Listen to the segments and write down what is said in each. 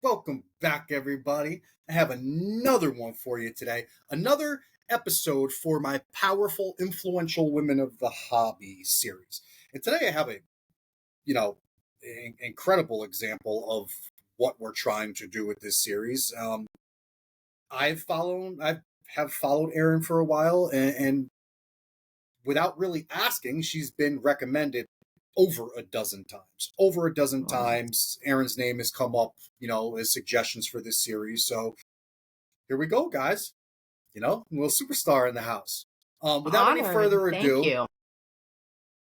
Welcome back, everybody. I have another one for you today. Another episode for my powerful, influential women of the hobby series. And today I have a, you know, incredible example of what we're trying to do with this series. I have followed Erin for a while, and without really asking, she's been recommended over a dozen times. Over a dozen Wow. times, Aaron's name has come up, as suggestions for this series. So here we go, guys. A little superstar in the house. Without any Honored. further Thank ado, you.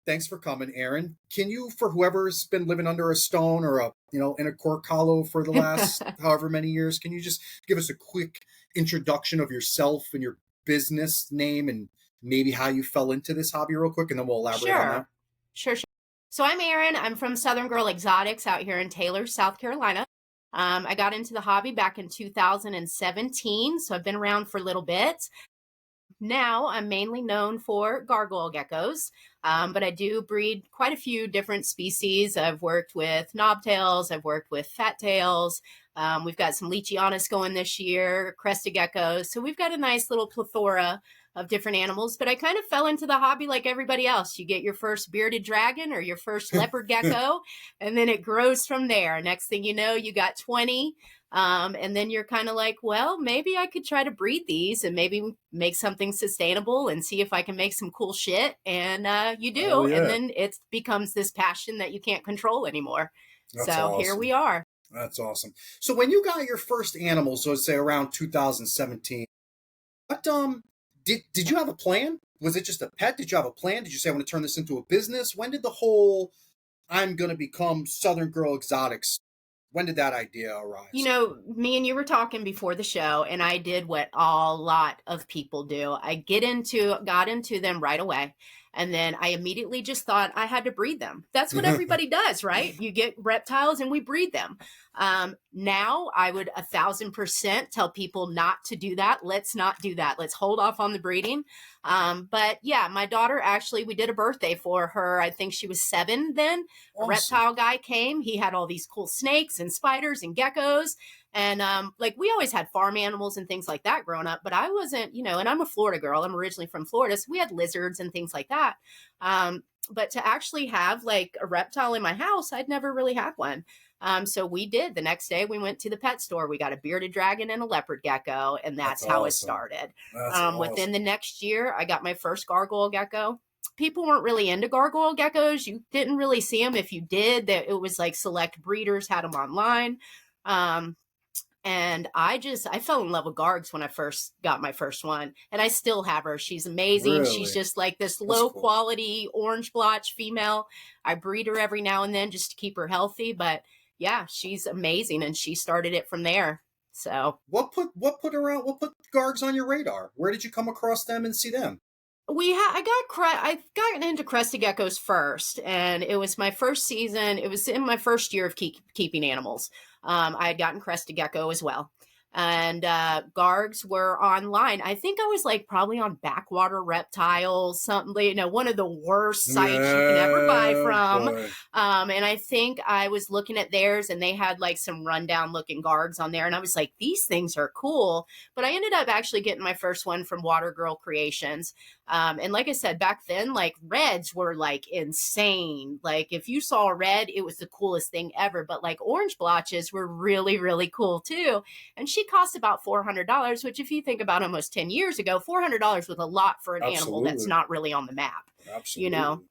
thanks for coming, Aaron. Can you, for whoever's been living under a stone or in a cork hollow for the last however many years, can you just give us a quick introduction of yourself and your business name and maybe how you fell into this hobby real quick, and then we'll elaborate on that. Sure. So I'm Erin. I'm from Southern Girl Exotics out here in Taylor, South Carolina. I got into the hobby back in 2017, so I've been around for a little bit. Now I'm mainly known for gargoyle geckos, but I do breed quite a few different species. I've worked with knobtails, I've worked with fat tails. We've got some leachianas going this year, crested geckos. So we've got a nice little plethora of different animals, but I kind of fell into the hobby like everybody else. You get your first bearded dragon or your first leopard gecko, and then it grows from there. Next thing you know, you got 20. And then you're kind of like, well, maybe I could try to breed these and maybe make something sustainable and see if I can make some cool shit. And you Oh do. And yeah, then it becomes this passion that you can't control anmore. that's So here we awesome. are. That's awesome. So when you got your first animal, so let's say around 2017, what did you have a plan? Was it just a pet? Did you have a plan? Did you say I want to turn this into a business? When did the whole I'm gonna become Southern Girl Exotics? When did that idea arise? Me and you were talking before the show, and I did what a lot of people do. Got into them right away. And then I immediately just thought I had to breed them. That's what everybody does, right? You get reptiles and we breed them. Now I would 1,000% tell people not to do that. Let's not do that. Let's hold off on the breeding. But yeah, my daughter actually, we did a birthday for her. I think she was 7 then. A Awesome. reptile guy came. He had all these cool snakes and spiders and geckos. And like we always had farm animals and things like that growing up, but I wasn't, and I'm a Florida girl. I'm originally from Florida. So we had lizards and things like that. But to actually have like a reptile in my house, I'd never really had one. So we did. The next day we went to the pet store. We got a bearded dragon and a leopard gecko, and That's that's how it awesome. started. That's Within awesome. the next year, I got my first gargoyle gecko. People weren't really into gargoyle geckos. You didn't really see them. If you did, that it was like select breeders had them online. Um, and I fell in love with Gargs when I first got my first one. And I still have her. She's amazing. She's Really? just like this That's low cool. quality orange blotch female. I breed her every now and then just to keep her healthy. But yeah, she's amazing. And she started it from there. So What put Gargs on your radar? Where did you come across them and see them? I got into crested geckos first, and it was my first season. It was in my first year of keeping animals. I had gotten crested gecko as well, and Gargs were online. I think I was like probably on Backwater Reptiles, something, one of the worst sites you can ever buy Yeah, from. boy. And I think I was looking at theirs, and they had like some rundown looking Gargs on there, and I was like, these things are cool. But I ended up actually getting my first one from Water Girl Creations. And like I said, back then, like reds were like insane. Like if you saw a red, it was the coolest thing ever. But like orange blotches were really, really cool too. And she cost about $400, which if you think about almost 10 years ago, $400 was a lot for an animal that's Absolutely. not really on the map, you know? Absolutely.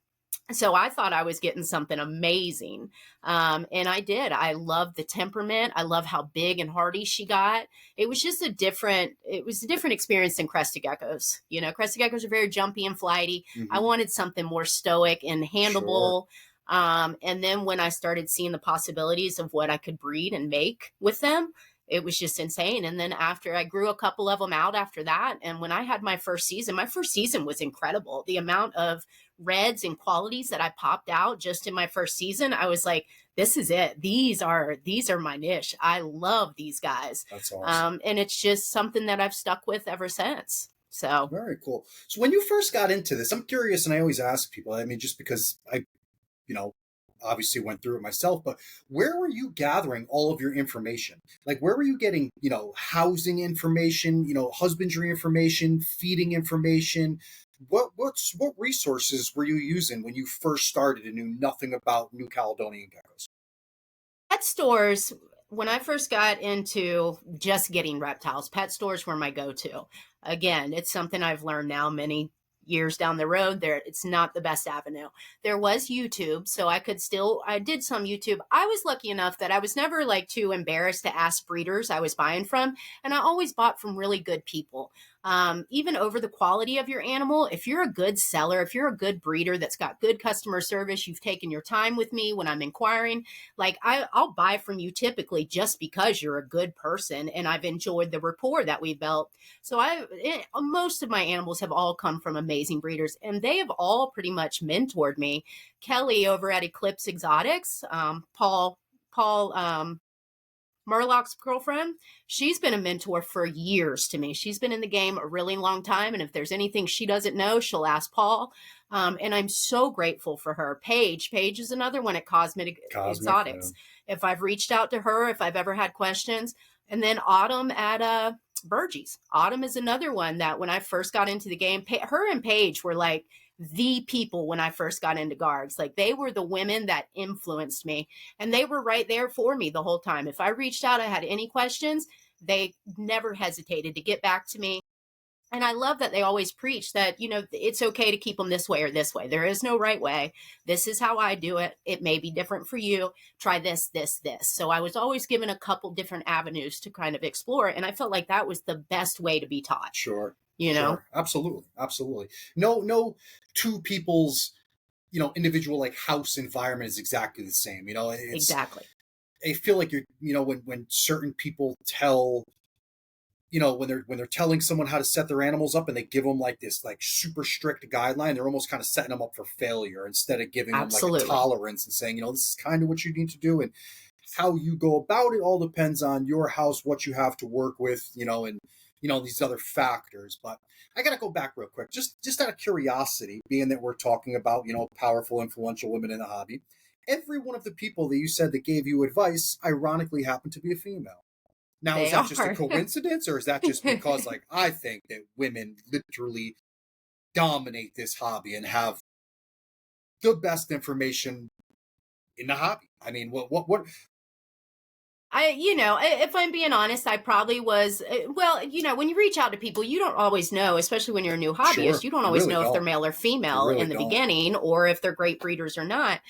So I thought I was getting something amazing. And I did. I love the temperament. I love how big and hardy she got. It was a different experience than crested geckos. Crested geckos are very jumpy and flighty. I Hmm. wanted something more stoic and Sure. handleable. And then when I started seeing the possibilities of what I could breed and make with them, it was just insane. And then after I grew a couple of them out after that, and when I had my first season was incredible. The amount of reds and qualities that I popped out just in my first season, I was like, this is it. These are my niche. I love these guys. That's awesome. And it's just something that I've stuck with ever since. So Very cool. So when you first got into this, I'm curious, and I always ask people. I mean, just because I, you know, obviously went through it myself, but where were you gathering all of your information? Like, where were you getting, housing information, husbandry information, feeding information? What resources were you using when you first started and knew nothing about New Caledonian geckos? Pet stores, when I first got into just getting reptiles, pet stores were my go-to. Again, it's something I've learned now many years down the road there. It's not the best avenue. There was YouTube, so I did some YouTube. I was lucky enough that I was never like too embarrassed to ask breeders I was buying from. And I always bought from really good people. Even over the quality of your animal, if you're a good seller, if you're a good breeder that's got good customer service, you've taken your time with me when I'm inquiring, like I'll buy from you typically just because you're a good person and I've enjoyed the rapport that we built. So most of my animals have all come from amazing breeders, and they have all pretty much mentored me. Kelly over at Eclipse Exotics, Paul Murlock's girlfriend, she's been a mentor for years to me. She's been in the game a really long time. And if there's anything she doesn't know, she'll ask Paul. And I'm so grateful for her. Paige is another one at Cosmic Exotics. Yeah. If I've reached out to her, if I've ever had questions. And then Autumn at Burgess. Autumn is another one that when I first got into the game, her and Paige were like the people when I first got into Gargs. Like they were the women that influenced me, and they were right there for me the whole time. If I reached out, I had any questions, they never hesitated to get back to me. And I love that they always preach that, it's okay to keep them this way or this way. There is no right way. This is how I do it. It may be different for you. Try this, this, this. So I was always given a couple different avenues to kind of explore. And I felt like that was the best way to be taught. Sure. You know? Sure. Absolutely. No two people's, individual like house environment is exactly the same. Exactly. I feel like when certain people tell, when they're telling someone how to set their animals up and they give them like this like super strict guideline, they're almost kind of setting them up for failure instead of giving them like a tolerance and saying, this is kind of what you need to do, and how you go about it all depends on your house, what you have to work with, and these other factors. But I got to go back real quick, just out of curiosity, being that we're talking about, powerful, influential women in the hobby. Every one of the people that you said that gave you advice, ironically, happened to be a female. Now, is that just a coincidence, or is that just because, like, I think that women literally dominate this hobby and have the best information in the hobby? I mean, what if I'm being honest, I probably was, when you reach out to people, you don't always know, especially when you're a new hobbyist, Sure. you don't always Really know don't. if they're male or female Really in the don't. beginning, or if they're great breeders or not.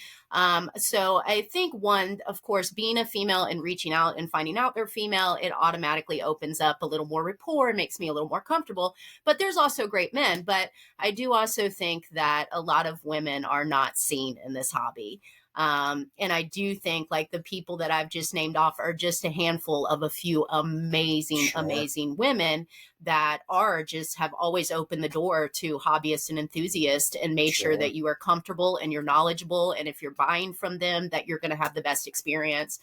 So I think one, of course, being a female and reaching out and finding out they're female, it automatically opens up a little more rapport and makes me a little more comfortable. But there's also great men. But I do also think that a lot of women are not seen in this hobby. And I do think like the people that I've just named off are just a handful of a few amazing, amazing women that have always opened the door to hobbyists and enthusiasts and made sure that you are comfortable and you're knowledgeable. And if you're buying from them, that you're going to have the best experience.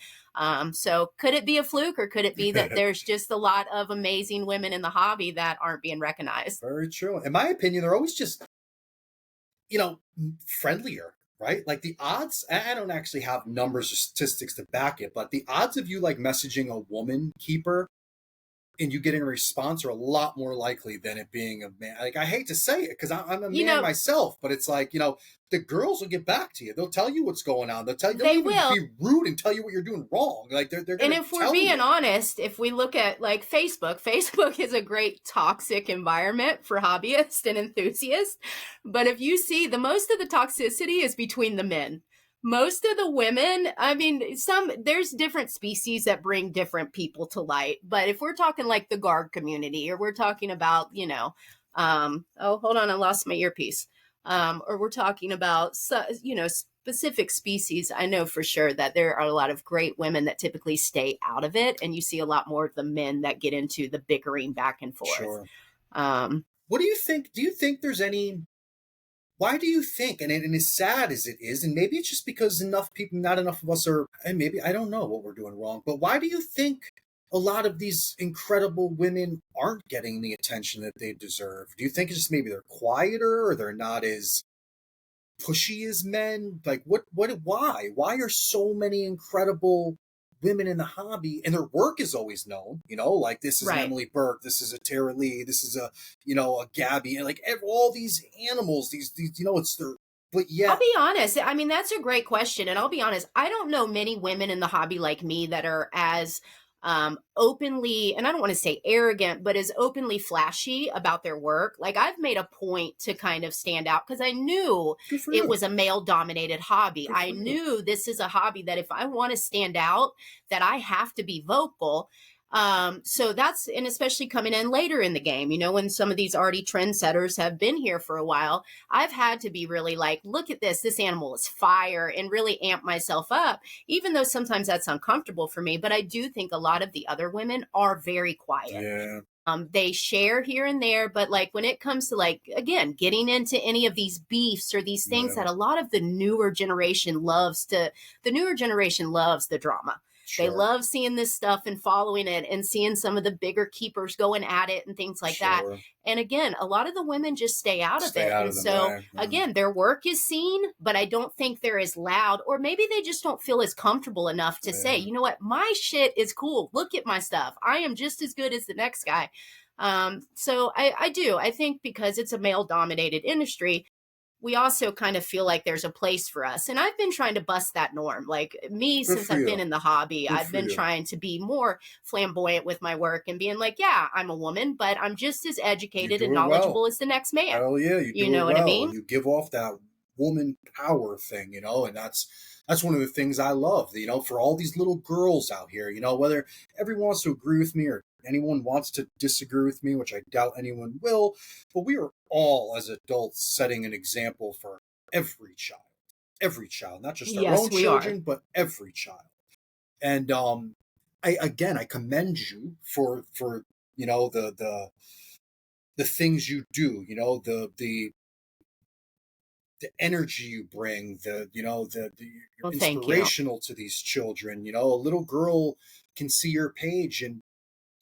So could it be a fluke, or could it be that there's just a lot of amazing women in the hobby that aren't being recognized? Very true. In my opinion, they're always just, friendlier. Right? Like the odds, I don't actually have numbers or statistics to back it, but the odds of you like messaging a woman keeper and you getting a response are a lot more likely than it being a man. Like, I hate to say it because I'm a man myself, but it's like, the girls will get back to you. They'll tell you what's going on. They'll be rude and tell you what you're doing wrong. Like they're and if we're being honest, if we look at like Facebook is a great toxic environment for hobbyists and enthusiasts. But if you see, the most of the toxicity is between the men. Most of the women, I mean, there's different species that bring different people to light. But if we're talking like the Garg community, or we're talking about, oh, hold on, I lost my earpiece. Or we're talking about, specific species, I know for sure that there are a lot of great women that typically stay out of it. And you see a lot more of the men that get into the bickering back and forth. Sure. What do you think? Do you think there's any... Why do you think, and as sad as it is, and maybe it's just because not enough of us are, and maybe I don't know what we're doing wrong, but why do you think a lot of these incredible women aren't getting the attention that they deserve? Do you think it's just maybe they're quieter, or they're not as pushy as men? Like why are so many incredible women in the hobby, and their work is always known, like this is an Right. Emily Burke, this is a Tara Lee, this is a Gabby, and like all these animals, these, it's their, but I'll yet, be honest. I mean, that's a great question. And I'll be honest, I don't know many women in the hobby like me that are as openly, and I don't want to say arrogant, but as openly flashy about their work. Like, I've made a point to kind of stand out because I knew good for it you. was a male dominated hobby. Good I for you. knew this is a hobby that if I want to stand out, that I have to be vocal. So that's, and especially coming in later in the game, when some of these already trendsetters have been here for a while, I've had to be really like, look at this animal is fire, and really amp myself up, even though sometimes that's uncomfortable for me. But I do think a lot of the other women are very quiet. Yeah. They share here and there, but like when it comes to like, again, getting into any of these beefs or these things Yeah. that a lot of the newer generation loves the drama. They Sure. love seeing this stuff and following it and seeing some of the bigger keepers going at it and things like that. Sure. And again, a lot of the women just stay out of Stay it. out And of the so, way. Yeah. again, their work is seen, but I don't think they're as loud, or maybe they just don't feel as comfortable enough to say, Yeah. you know what, my shit is cool. Look at my stuff. I am just as good as the next guy. So I do. I think because it's a male dominated industry, we also kind of feel like there's a place for us. And I've been trying to bust that norm. Like me, Good since for I've been you. in the hobby, Good I've for been you. trying to be more flamboyant with my work and being like, yeah, I'm a woman, but I'm just as You educated and do it well. knowledgeable as the next man. Hell yeah, you You do it know what I well. mean? You give off that woman power thing, and that's one of the things I love. For all these little girls out here, whether everyone wants to agree with me or anyone wants to disagree with me, which I doubt anyone will, but we are all as adults setting an example for every child, not just our own Yes, we are. children, but every child. And I commend you for the things you do, the energy you bring, you're Well, thank you. inspirational to these children. A little girl can see your page and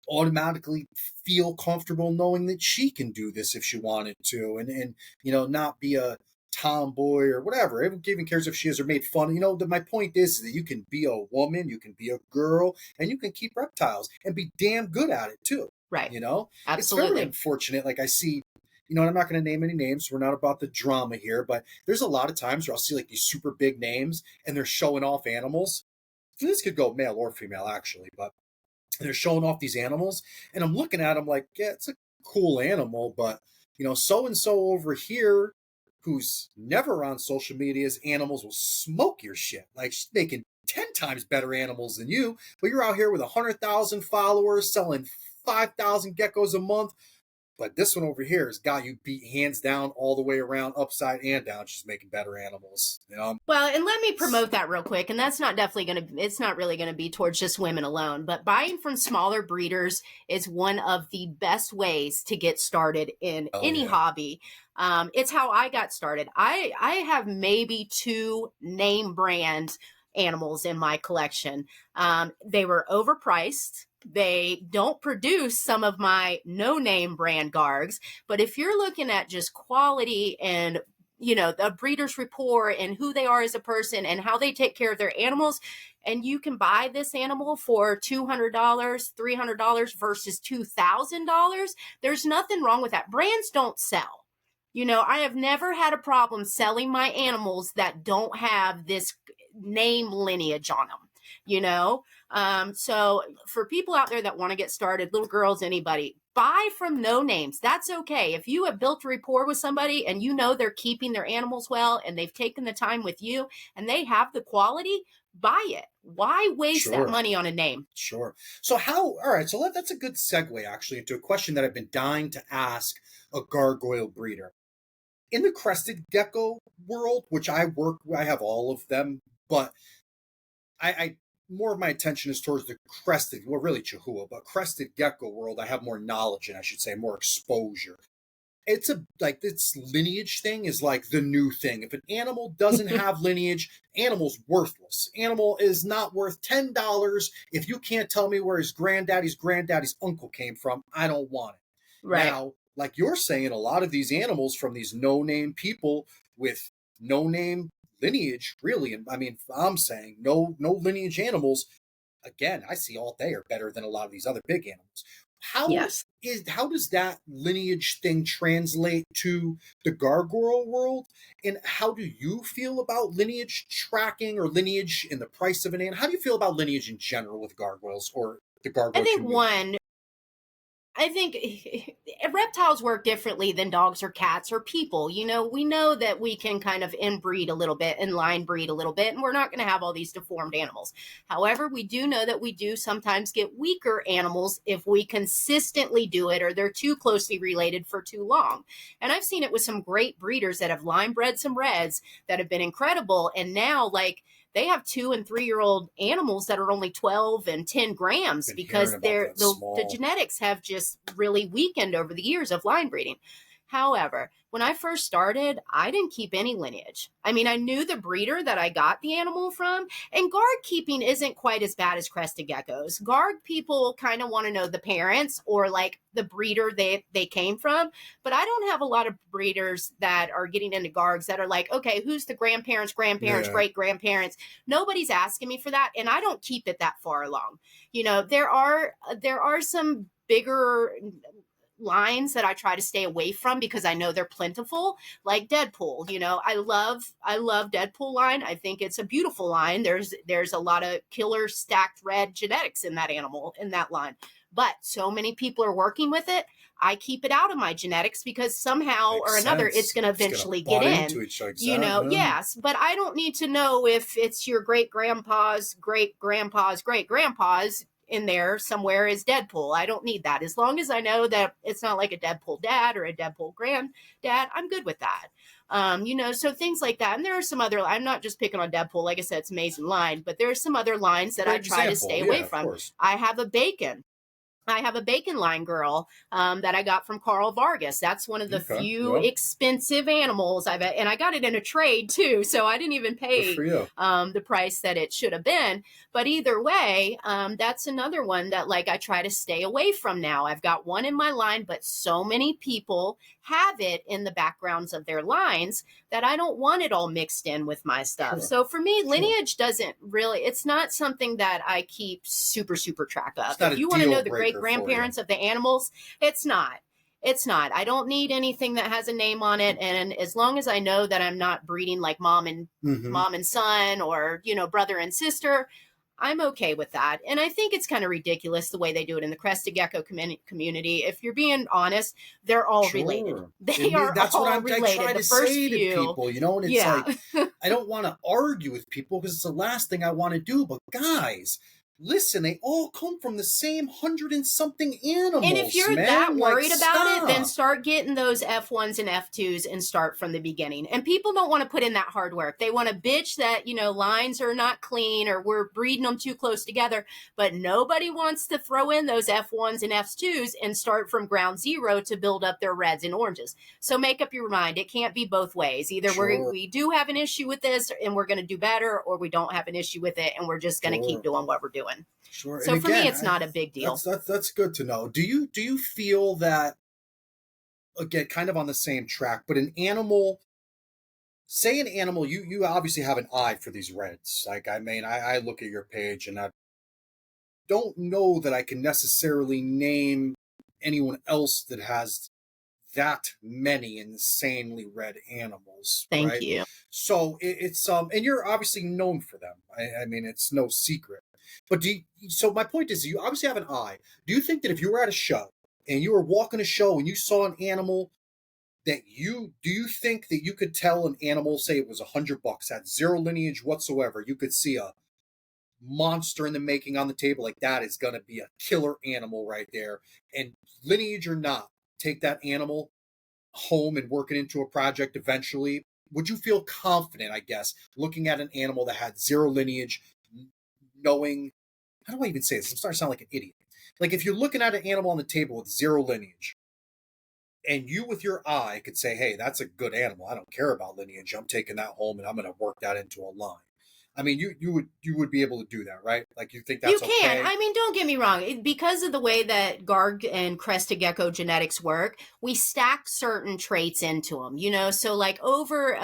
automatically feel comfortable knowing that she can do this if she wanted to, and not be a tomboy or whatever. It even cares if she is or made fun. My point is that you can be a woman, you can be a girl, and you can keep reptiles and be damn good at it too. Right. It's very Absolutely. unfortunate. Like I see, and I'm not going to name any names. We're not about the drama here, but there's a lot of times where I'll see like these super big names and they're showing off animals. This could go male or female actually, but they're showing off these animals, and I'm looking at them like, yeah, it's a cool animal, but so and so over here, who's never on social media's animals will smoke your shit. Like she's making 10 times better animals than you, but you're out here with 100,000 followers selling 5,000 geckos a month. But this one over here has got you beat hands down all the way around, upside and down. She's making better animals. Well, and let me promote that real quick. And that's not it's not really going to be towards just women alone, but buying from smaller breeders is one of the best ways to get started in Oh any yeah. hobby. It's how I got started. I have maybe 2 name brand animals in my collection. They were overpriced. They don't produce some of my no name brand gargs, but if you're looking at just quality and the breeder's rapport and who they are as a person and how they take care of their animals, and you can buy this animal for $200, $300 versus $2,000, there's nothing wrong with that. Brands don't sell. I have never had a problem selling my animals that don't have this name lineage on them. So for people out there that want to get started, little girls, anybody, buy from no names. That's okay. If you have built a rapport with somebody and they're keeping their animals well and they've taken the time with you and they have the quality, buy it. Why waste that Sure. money on a name? Sure. So all right, so that's a good segue actually into a question that I've been dying to ask a gargoyle breeder. In the crested gecko world, which I have all of them, but I more of my attention is towards the crested, well, really Chihuahua, but crested gecko world, I have more knowledge in, I should say, more exposure. It's this lineage thing is like the new thing. If an animal doesn't have lineage, animal's worthless. Animal is not worth $10. If you can't tell me where his granddaddy's uncle came from, I don't want it. Right. Now, like you're saying, a lot of these animals from these no-name people with no name lineage, really. And I mean, I'm saying no lineage animals, again, I see all they are better than a lot of these other big animals. Yes. How does that lineage thing translate to the gargoyle world? And how do you feel about lineage tracking or lineage in the price of an animal? How do you feel about lineage in general with gargoyles or the I gargoyle think community? one, I think reptiles work differently than dogs or cats or people. You know, we know that we can kind of inbreed a little bit and line breed a little bit, and we're not going to have all these deformed animals. However, we do know that we do sometimes get weaker animals if we consistently do it or they're too closely related for too long. And I've seen it with some great breeders that have line bred some reds that have been incredible. And now, like, they have 2 and 3 year old animals that are only 12 and 10 grams Been hearing because about that the small. genetics have just really weakened over the years of line breeding. However, when I first started, I didn't keep any lineage. I mean, I knew the breeder that I got the animal from, and guard keeping isn't quite as bad as crested geckos. Guard people kind of want to know the parents or like the breeder they came from, but I don't have a lot of breeders that are getting into guards that are like, okay, who's the grandparents, Yeah, great grandparents? Nobody's asking me for that, and I don't keep it that far along. You know, there are some bigger lines that I try to stay away from because I know they're plentiful, like Deadpool. You know, I love Deadpool line. I think it's a beautiful line. There's a lot of killer stacked red genetics in that animal in that line. But so many people are working with it. I keep it out of my genetics because somehow or makes another it's sense. going to It's gonna eventually get butt in. into each other. You know, Exactly. yes, but I don't need to know if it's your great grandpa's great grandpa's great grandpa's in there somewhere is Deadpool. I don't need that. As long as I know that it's not like a Deadpool dad or a Deadpool granddad, I'm good with that. You know, so things like that. And there are some other, I'm not just picking on Deadpool. Like I said, it's amazing line, but there are some other lines that I Great try to example. stay Yeah, away of from. course. I have a bacon line girl that I got from Carl Vargas. That's one of the Okay. few Well, expensive animals and I got it in a trade too, so I didn't even good for pay you. the price that it should have been. But either way, that's another one that like I try to stay away from now. I've got one in my line, but so many people have it in the backgrounds of their lines that I don't want it all mixed in with my stuff. Sure. So for me, Sure. lineage doesn't really, it's not something that I keep super, super track of. It's not If a you want to deal know the great breaker for you. grandparents of the animals, it's not. It's not. I don't need anything that has a name on it. And as long as I know that I'm not breeding like Hmm. mom and son or, you know, brother and sister, I'm okay with that. And I think it's kind of ridiculous the way they do it in the crested gecko community. If you're being honest, they're all related. Sure. They are That's what all I related. try The to first say to few, people, and it's yeah. like, I don't want to argue with people because it's the last thing I want to do. But guys, listen, they all come from the same hundred and something And if animals, you're that man. Like, worried about it, then stop. start getting those F1s and F2s and start from the beginning. And people don't want to put in that hard work. They want to bitch that, you know, lines are not clean or we're breeding them too close together. But nobody wants to throw in those F1s and F2s and start from ground zero to build up their reds and oranges. So make up your mind. It can't be both ways. Either Sure. we do have an issue with this and we're going to do better, or we don't have an issue with it and we're just going to keep Sure. doing what we're doing. Sure. And So for me, again, it's not a big deal. that's good to know. Do you feel that, again, kind of on the same track, but an animal, say an animal, you obviously have an eye for these reds. Like, I mean, I look at your page and I don't know that I can necessarily name anyone else that has that many insanely red animals, Thank right? you. So it's and you're obviously known for them. I mean, it's no secret. But so my point is, you obviously have an eye. Do you think that if you were at a show and you were walking a show and you saw an animal that do you think that you could tell an animal, say it was $100, had zero lineage whatsoever, you could see a monster in the making on the table, like that is going to be a killer animal right there, and lineage or not, take that animal home and work it into a project eventually? Would you feel confident, I guess, looking at an animal that had zero lineage, knowing, how do I even say this? I'm starting to sound like an idiot. Like, if you're looking at an animal on the table with zero lineage, and you with your eye could say, hey, that's a good animal. I don't care about lineage. I'm taking that home and I'm going to work that into a line. I mean, you would be able to do that, right? Like you think You that's can. okay? I mean, don't get me wrong. Because of the way that Garg and Crested Gecko genetics work, we stack certain traits into them, So, like, over,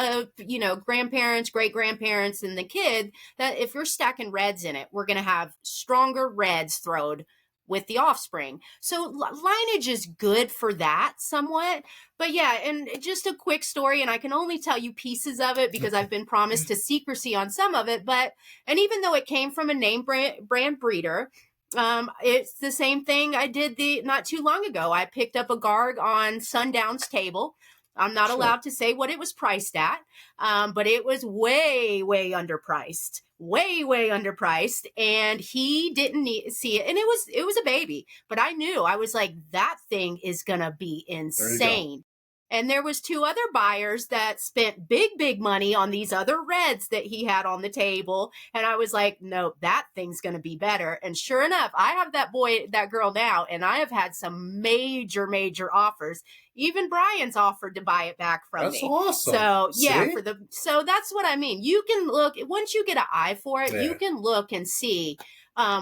grandparents, great grandparents, and the kid, that if you're stacking reds in it, we're going to have stronger reds throwed with the offspring. So, lineage is good for that somewhat. But yeah, and just a quick story, and I can only tell you pieces of it because I've been promised to secrecy on some of it. And even though it came from a name brand breeder, it's the same thing I did not too long ago. I picked up a Garg on Sundown's table. I'm not Sure. allowed to say what it was priced at, but it was way, way underpriced. Way, way underpriced. And he didn't see it. And it was a baby. But I knew, I was like, that thing is gonna be insane. And there was two other buyers that spent big, big money on these other reds that he had on the table. And I was like, no, that thing's going to be better. And sure enough, I have that girl now, and I have had some major, major offers. Even Brian's offered to buy it back from That's me. awesome. So yeah, See? so that's what I mean. You can look, once you get an eye for it, Yeah. you can look and see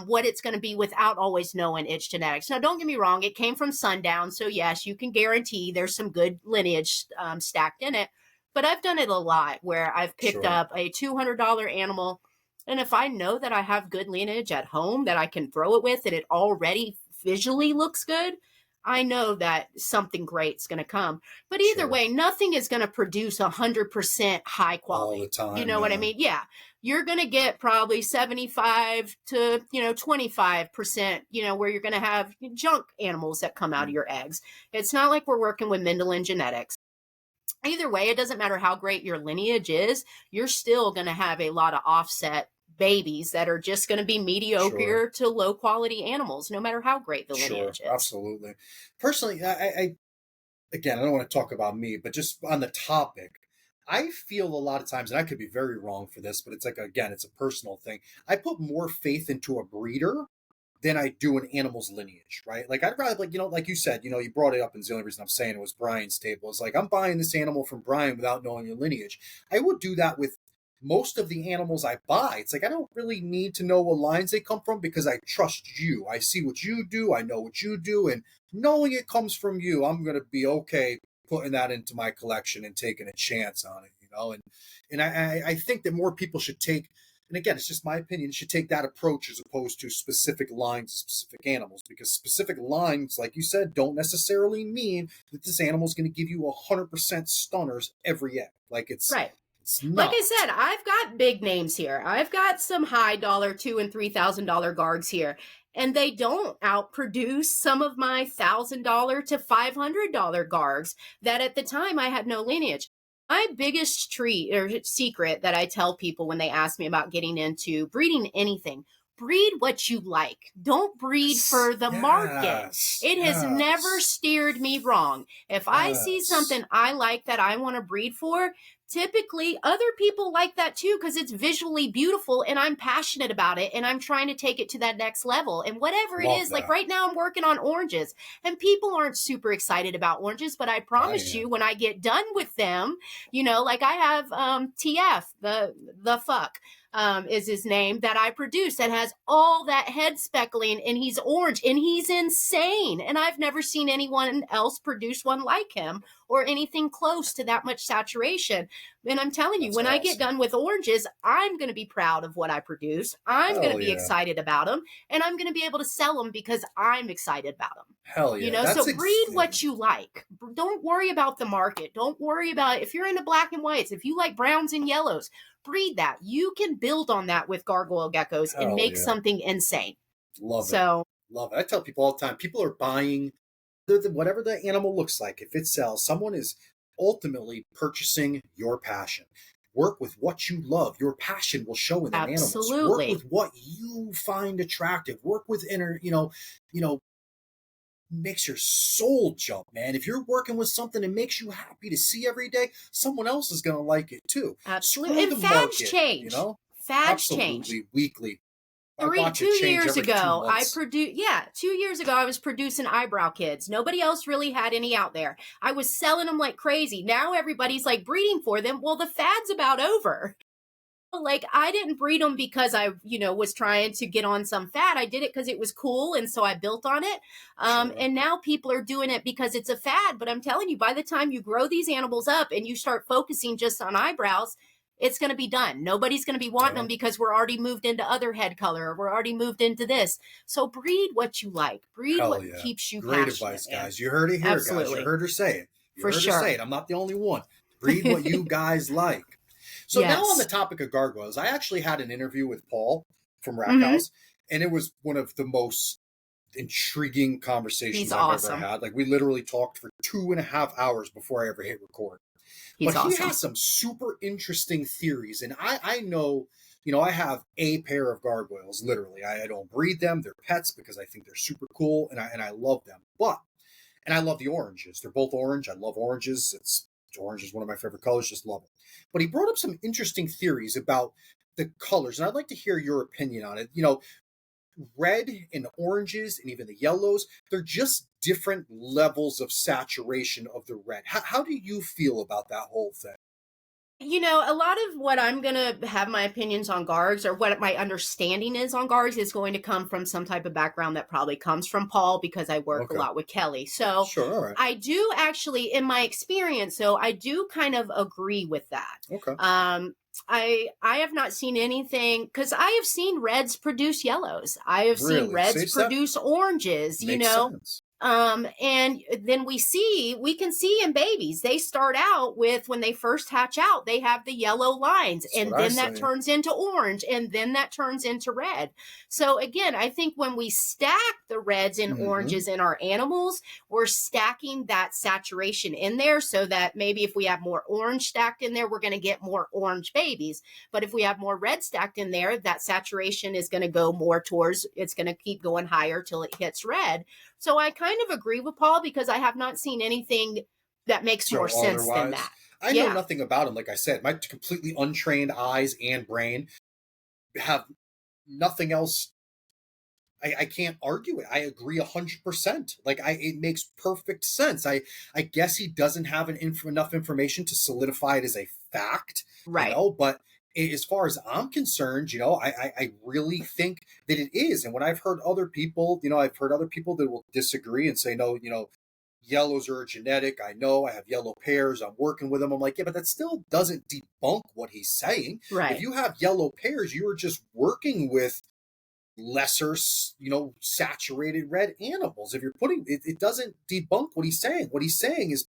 what it's going to be without always knowing its genetics. Now, don't get me wrong. It came from Sundown. So yes, you can guarantee there's some good lineage stacked in it. But I've done it a lot where I've picked up a $200 animal. And if I know that I have good lineage at home that I can throw it with and it already visually looks good, I know that something great's going to come. But either way, nothing is going to produce 100% high quality. All the time. You know what I mean? Yeah. You're going to get probably 75 to, 25%, where you're going to have junk animals that come out of your eggs. It's not like we're working with Mendelian genetics. Either way, it doesn't matter how great your lineage is, you're still going to have a lot of offset babies that are just going to be mediocre to low quality animals, no matter how great the lineage is. Absolutely. Personally, I again, I don't want to talk about me, but just on the topic, I feel a lot of times, and I could be very wrong for this, but it's like, again, it's a personal thing. I put more faith into a breeder than I do an animal's lineage, right? Like I'd rather, like you said, you brought it up, and the only reason I'm saying it was Brian's table. It's like I'm buying this animal from Brian without knowing your lineage. I would do that with most of the animals I buy. It's like I don't really need to know what lines they come from because I trust you. I see what you do, I know what you do, and knowing it comes from you, I'm gonna be okay putting that into my collection and taking a chance on it, And I think that more people should take, and again, it's just my opinion, should take that approach as opposed to specific lines of specific animals, because specific lines, like you said, don't necessarily mean that this animal is going to give you 100% stunners every egg. Like it's right. It's not. Like I said, I've got big names here. I've got some high dollar $2,000 and $3,000 Gargs here, and they don't outproduce some of my $1,000 to $500 Gargs that at the time I had no lineage. My biggest treat or secret that I tell people when they ask me about getting into breeding anything, breed what you like. Don't breed for the market. It has never steered me wrong. If I see something I like that I want to breed for, typically other people like that too because it's visually beautiful and I'm passionate about it and I'm trying to take it to that next level. And whatever it is, like right now I'm working on oranges and people aren't super excited about oranges, but I promise you when I get done with them, like I have TF, the fuck. Is his name that I produce that has all that head speckling and he's orange and he's insane. And I've never seen anyone else produce one like him or anything close to that much saturation. And I'm telling you, when I get done with oranges, I'm going to be proud of what I produce. I'm going to be excited about them and I'm going to be able to sell them because I'm excited about them. Hell yeah. So breed what you like. Don't worry about the market. Don't worry about if you're into black and whites, if you like browns and yellows, breed that. You can build on that with gargoyle geckos and make something insane. Love it. I tell people all the time, people are buying whatever the animal looks like. If it sells, someone is ultimately purchasing your passion. Work with what you love. Your passion will show in the animals. Work with what you find attractive. Work with inner, makes your soul jump, man. If you're working with something that makes you happy to see every day, someone else is going to like it too. Absolutely. And fads change. Fads change. Weekly. 2 years ago, 2 years ago, I was producing eyebrow kids. Nobody else really had any out there. I was selling them like crazy. Now everybody's like breeding for them. Well, the fad's about over. Like, I didn't breed them because I, was trying to get on some fad. I did it because it was cool, and so I built on it. Sure. And now people are doing it because it's a fad. But I'm telling you, by the time you grow these animals up and you start focusing just on eyebrows, it's going to be done. Nobody's going to be wanting Yeah. them because we're already moved into other head color, or we're already moved into this. So breed what you like. Breed Hell what yeah. keeps you Great passionate, advice, man. guys. You heard it here, guys. You Absolutely. heard her say it. You For heard her say sure. it. I'm not the only one. Breed what you guys like. So now on the Yes. topic of gargoyles, I actually had an interview with Paul from Rack Hmm. House, and it was one of the most intriguing conversations He's I've ever awesome. had. Like, we literally talked for 2.5 hours before I ever hit record. He's But he awesome. has some super interesting theories, and I know, I have a pair of gargoyles. Literally, I don't breed them; they're pets because I think they're super cool, and I love them. And I love the oranges. They're both orange. I love oranges. Orange is one of my favorite colors. Just love it. But he brought up some interesting theories about the colors, and I'd like to hear your opinion on it. Red and oranges and even the yellows, they're just different levels of saturation of the red. How do you feel about that whole thing? A lot of what I'm going to have my opinions on guards, or what my understanding is on guards, is going to come from some type of background that probably comes from Paul, because I work a Okay. lot with Kelly. So Sure. All right. I do actually, in my experience, so I do kind of agree with that. Okay. I have not seen anything, because I have seen reds produce yellows. I have seen Really? reds See, that produce oranges, makes sense. and then we can see in babies, they start out with, when they first hatch out, they have the yellow lines, That's and what I then that say. turns into orange, and then that turns into red. So again, I think when we stack the reds and Mm-hmm. oranges in our animals, we're stacking that saturation in there, so that maybe if we have more orange stacked in there, we're going to get more orange babies. But if we have more red stacked in there, that saturation is going to go more towards, it's going to keep going higher till it hits red. So I kind of agree with Paul, because I have not seen anything that makes more So sense than otherwise, that. I know Yeah. nothing about him. Like I said, my completely untrained eyes and brain have nothing else. I can't argue it. I agree 100%. Like, it makes perfect sense. I guess he doesn't have enough information to solidify it as a fact, Right. but as far as I'm concerned, I really think that it is. And when I've heard other people, I've heard other people that will disagree and say, no, yellows are genetic. I know I have yellow pairs. I'm working with them. I'm like, yeah, but that still doesn't debunk what he's saying. If Right. you have yellow pairs, you are just working with lesser, saturated red animals. If you're putting it, it doesn't debunk what he's saying. What he's saying is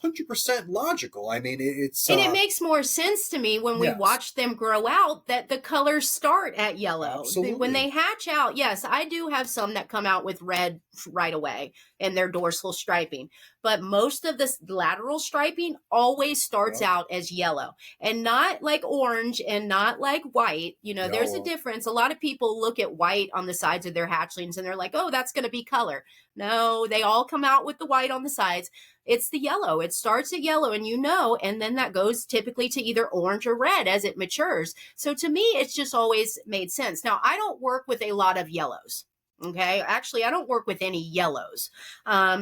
100% logical. I mean, it's And it makes more sense to me when we yes, watch them grow out, that the colors start at yellow. When absolutely. they hatch out, yes, I do have some that come out with red right away in their dorsal striping. But most of the lateral striping always starts Yeah. out as yellow, and not like orange and not like white. Yeah. There's a Well, difference. A lot of people look at white on the sides of their hatchlings and they're like, oh, that's going to be color. No, they all come out with the white on the sides. It's the yellow. It starts at yellow, and then that goes typically to either orange or red as it matures. So to me, it's just always made sense. Now, I don't work with a lot of yellows. Okay. Actually, I don't work with any yellows.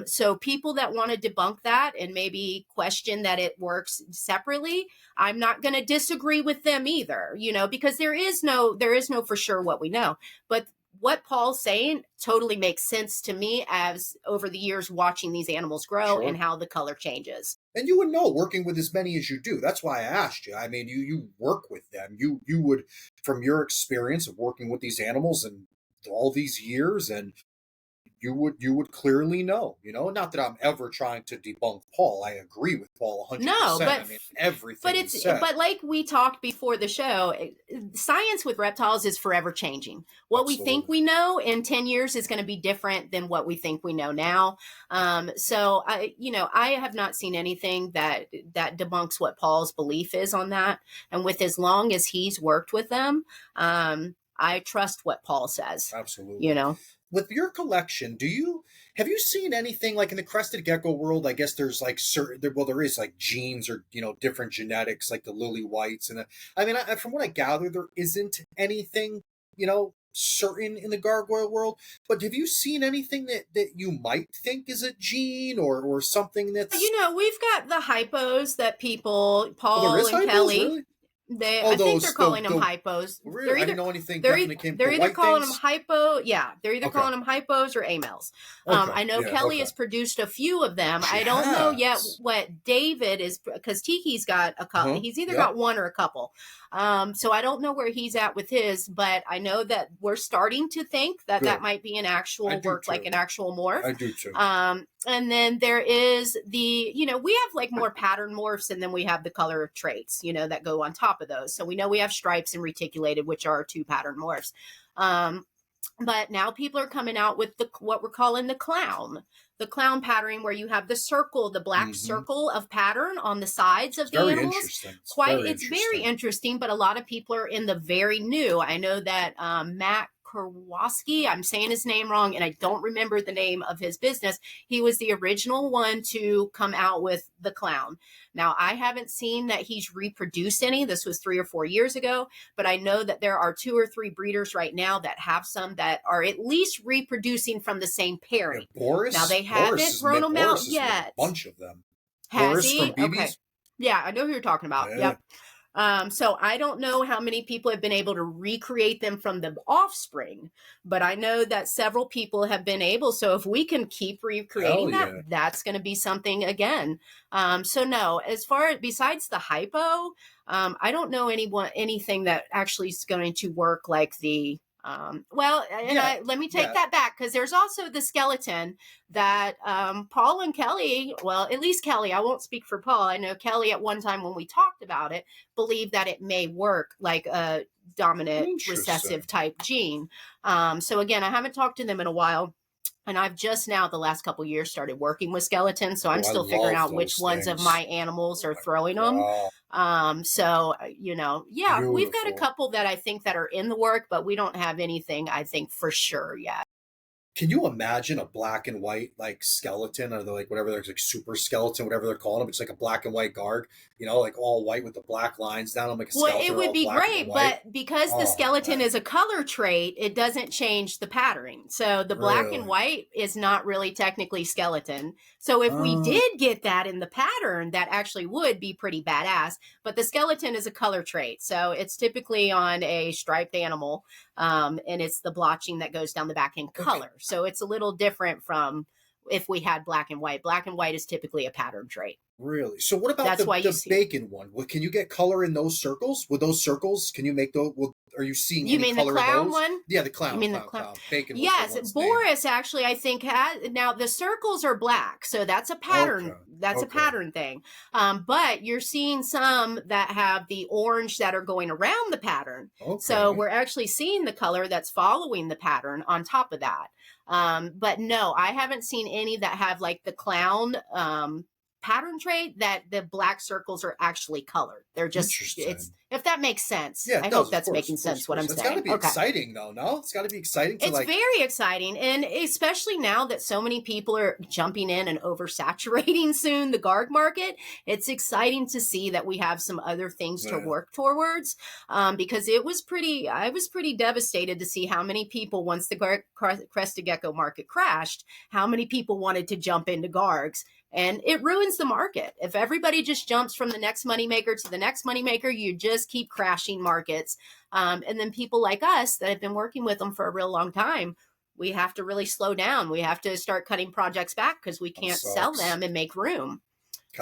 So people that want to debunk that and maybe question that it works separately, I'm not going to disagree with them either, because there is no for sure what we know. But what Paul's saying totally makes sense to me, as over the years watching these animals grow and sure. how the color changes. And you would know, working with as many as you do. That's why I asked you. I mean, you work with them. You would, from your experience of working with these animals and all these years, and you would clearly know. Not that I'm ever trying to debunk Paul. I agree with Paul No, 100%. I mean, everything he said. but like we talked before the show, science with reptiles is forever changing. What we think Absolutely. we know in 10 years is going to be different than what we think we know now. So I have not seen anything that debunks what Paul's belief is on that. And with, as long as he's worked with them, I trust what Paul says. Absolutely. With your collection, have you seen anything like in the crested gecko world? I guess there's like there is like genes or different genetics, like the lily whites, and I mean, from what I gather, there isn't anything certain in the gargoyle world. But have you seen anything that you might think is a gene or something that's We've got the hypos that people, there Paul is and hypos, Kelly. really? I think they're calling them hypos. Really? I didn't know anything They're definitely came they're from either white calling things. them hypo. Yeah, they're either Okay. calling them hypos or amels. Okay. I know Yeah, Kelly okay. has produced a few of them. She I don't know yet has. what David is, because Tiki's got a couple. Uh-huh. He's either Yep. got one or a couple. So I don't know where he's at with his, but I know that we're starting to think that Good. that might be an I actual do work, like too. an actual morph. I do too. And then there is the, we have like more pattern morphs, and then we have the color traits, that go on top of those. So we know we have stripes and reticulated, which are 2 pattern morphs. But now people are coming out with what we're calling the clown patterning, where you have the circle, the black circle of pattern on the sides of the animals. Interesting. It's very interesting, but a lot of people are in the very new. I know that Matt Kowalski, I'm saying his name wrong, and I don't remember the name of his business. He was the original one to come out with the clown. Now, I haven't seen that he's reproduced any. This was 3 or 4 years ago, but I know that there are 2 or 3 breeders right now that have some that are at least reproducing from the same pairing. Yeah, Boris. Now, they haven't thrown them out yet. A bunch of them. Has Boris he? from BB's? Okay. Yeah, I know who you're talking about. Yeah. Yep. So I don't know how many people have been able to recreate them from the offspring, but I know that several people have been able. So if we can keep recreating that's going to be something again. So no, as far as besides the hypo, I don't know anything that actually is going to work like the let me take that back, because there's also the skeleton that Paul and Kelly, well, at least Kelly, I won't speak for Paul. I know Kelly at one time when we talked about it, believed that it may work like a dominant recessive type gene. So again, I haven't talked to them in a while. And I've just now, the last couple of years, started working with skeletons. So I'm still figuring out which ones of my animals are throwing them. We've got a couple that I think that are in the work, but we don't have anything, I think, for sure yet. Can you imagine a black and white like skeleton, or whatever, there's like super skeleton, whatever they're calling them? It's like a black and white guard, like all white with the black lines down them, like a skeleton. Well, it would be great, but because the skeleton is a color trait, it doesn't change the patterning. So the black and white is not really technically skeleton. So if we did get that in the pattern, that actually would be pretty badass. But the skeleton is a color trait. So it's typically on a striped animal, and it's the blotching that goes down the back in color. So it's a little different from if we had black and white. Black and white is typically a pattern trait. Really? So what about the bacon one? Can you get color in those circles? With those circles, can you make those? Are you seeing any color in those? You mean the clown one? Yeah, the clown. You mean the clown? Bacon. Yes, Boris actually, I think, now the circles are black, so that's a pattern. Okay. That's a pattern thing. But you're seeing some that have the orange that are going around the pattern. Okay. So we're actually seeing the color that's following the pattern on top of that. But no, I haven't seen any that have like the clown pattern trait that the black circles are actually colored. They're just, if that makes sense. Yeah, I hope that's making sense what I'm saying. It's got to be exciting though, no? It's got to be exciting. It's very exciting. And especially now that so many people are jumping in and oversaturating soon the garg market, it's exciting to see that we have some other things to work towards. Because I was pretty devastated to see how many people, once the crested gecko market crashed, how many people wanted to jump into gargs. And it ruins the market. If everybody just jumps from the next moneymaker to the next moneymaker, you just keep crashing markets. And then people like us that have been working with them for a real long time, we have to really slow down. We have to start cutting projects back because we can't sell them and make room.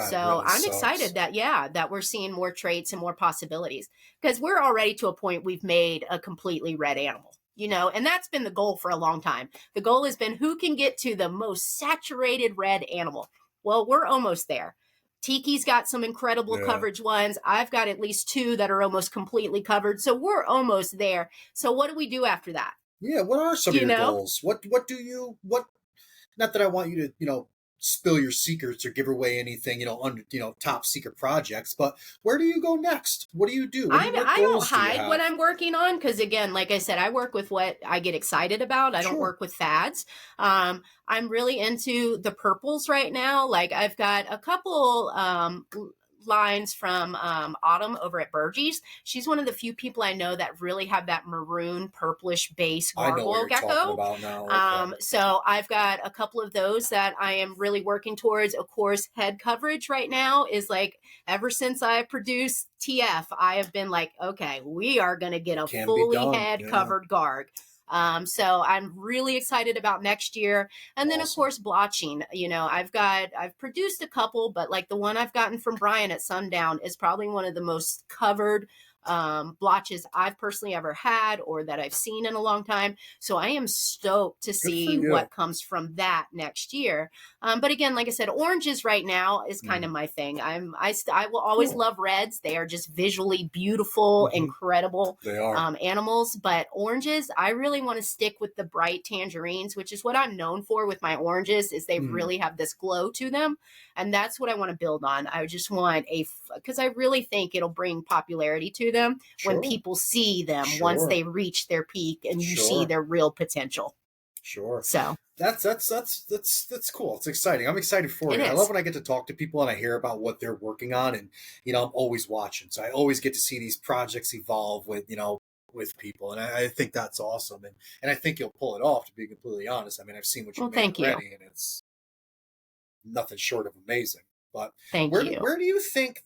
So I'm excited that we're seeing more traits and more possibilities, because we're already to a point we've made a completely red animal. And that's been the goal for a long time. The goal has been who can get to the most saturated red animal. Well, we're almost there. Tiki's got some incredible coverage ones. I've got at least 2 that are almost completely covered. So we're almost there. So what do we do after that? Yeah, what are some of your goals? What not that I want you to, spill your secrets or give away anything, top secret projects, but where do you go next? What do you do? I don't hide what I'm working on, because again, like I said, I work with what I get excited about. I don't work with fads. I'm really into the purples right now. Like I've got a couple lines from Autumn over at Burgie's. She's one of the few people I know that really have that maroon purplish base I know what gargoyle you're talking gecko. about now. Okay. So I've got a couple of those that I am really working towards. Of course, head coverage right now is like, ever since I produced TF, I have been like, okay, we are going to get a Can be fully done. head Yeah. covered garg. So I'm really excited about next year. And then of Awesome. course, blotching, you know, I've produced a couple, but like the one I've gotten from Brian at Sundown is probably one of the most covered blotches I've personally ever had or that I've seen in a long time. So I am stoked to Good for see you. what comes from that next year. But again, like I said, oranges right now is kind of my thing. I will always Cool. love reds. They are just visually beautiful, incredible They are. animals. But oranges, I really want to stick with the bright tangerines, which is what I'm known for with my oranges, is they really have this glow to them. And that's what I want to build on. I just want because I really think it'll bring popularity to them when people see them once they reach their peak and you see their real potential. Sure. So that's cool. It's exciting. I'm excited for you. I love when I get to talk to people and I hear about what they're working on, and you know, I'm always watching. So I always get to see these projects evolve with, you know, with people, and I think that's awesome, and I think you'll pull it off, to be completely honest. I mean, I've seen what you've made already, and it's nothing short of amazing. But where do you think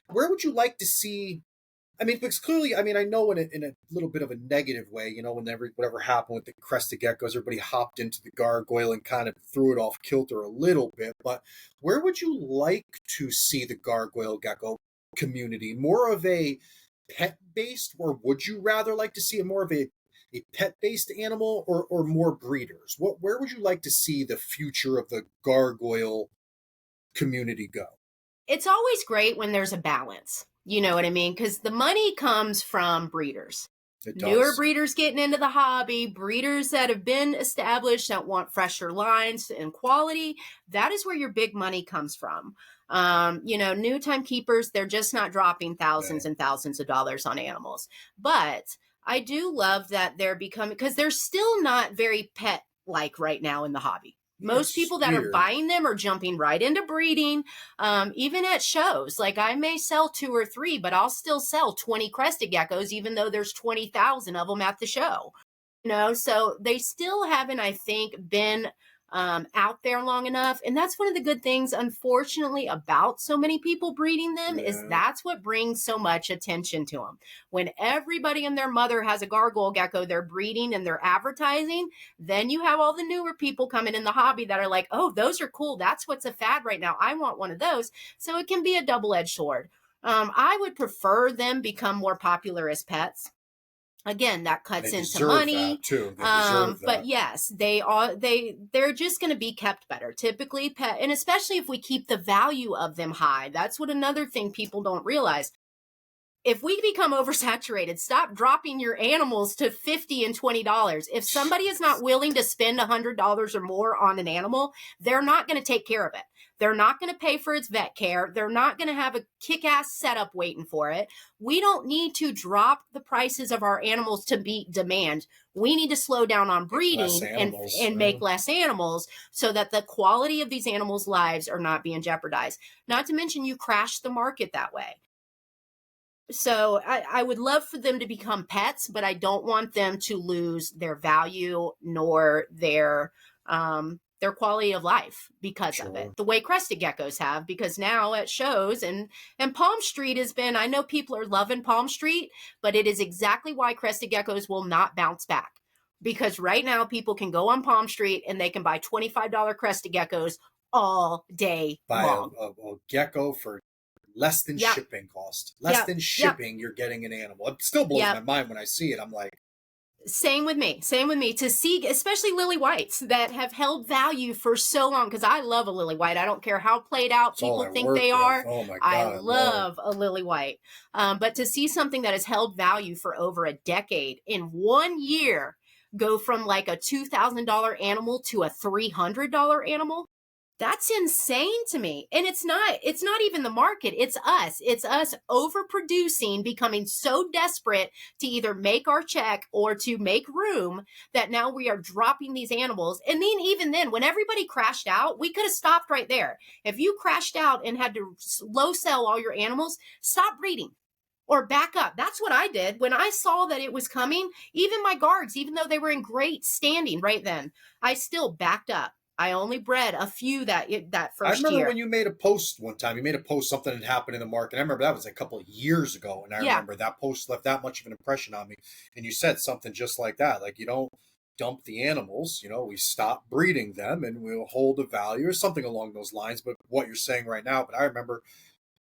where would you like to see? I mean, because clearly, I mean, I know in a little bit of a negative way, you know, whatever happened with the crested geckos, everybody hopped into the gargoyle and kind of threw it off kilter a little bit. But where would you like to see the gargoyle gecko community? More of a pet-based, or would you rather like to see more of a pet-based animal, or more breeders? Where would you like to see the future of the gargoyle community go? It's always great when there's a balance. You know what I mean? Because the money comes from breeders. Newer breeders getting into the hobby, breeders that have been established that want fresher lines and quality. That is where your big money comes from. You know, new timekeepers, they're just not dropping thousands and thousands of dollars on animals. But I do love that they're becoming, because they're still not very pet like right now in the hobby. Most people that are buying them are jumping right into breeding. Even at shows, like I may sell 2 or 3, but I'll still sell 20 crested geckos, even though there's 20,000 of them at the show. You know, so they still haven't, I think, been out there long enough. And that's one of the good things, unfortunately, about so many people breeding them is that's what brings so much attention to them. When everybody and their mother has a gargoyle gecko they're breeding and they're advertising, then you have all the newer people coming in the hobby that are like, oh, those are cool. That's what's a fad right now. I want one of those. So it can be a double-edged sword. I would prefer them become more popular as pets. Again, that cuts into money too. But yes, they're just going to be kept better. Typically pet, and especially if we keep the value of them high. That's what another thing people don't realize. If we become oversaturated, stop dropping your animals to $50 and $20. If somebody is not willing to spend $100 or more on an animal, they're not going to take care of it. They're not going to pay for its vet care. They're not going to have a kick-ass setup waiting for it. We don't need to drop the prices of our animals to meet demand. We need to slow down on breeding and make less animals so that the quality of these animals' lives are not being jeopardized. Not to mention you crash the market that way. So I would love for them to become pets, but I don't want them to lose their value nor their quality of life because of it. The way crested geckos have, because now at shows and Palm Street has been, I know people are loving Palm Street, but it is exactly why crested geckos will not bounce back. Because right now people can go on Palm Street and they can buy $25 crested geckos all day long. Buy a gecko for less than shipping cost. Less than shipping, you're getting an animal. It still blows my mind when I see it. I'm like, same with me. To see, especially lily whites that have held value for so long, because I love a lily white. I don't care how played out people think they are. Oh my God, I love a lily white. But to see something that has held value for over a decade in 1 year go from like a $2,000 animal to a $300 animal, That's insane to me. And it's not even the market. It's us. It's us overproducing, becoming so desperate to either make our check or to make room that now we are dropping these animals. And then even then, when everybody crashed out, we could have stopped right there. If you crashed out and had to low sell all your animals, stop breeding or back up. That's what I did. When I saw that it was coming, even my guards, even though they were in great standing right then, I still backed up. I only bred a few that first year. I remember when you made a post one time. You made a post, something had happened in the market. I remember that was a couple of years ago, and I remember that post left that much of an impression on me. And you said something just like that, like, you don't dump the animals. We stop breeding them, and we'll hold a value or something along those lines. But what you're saying right now, but I remember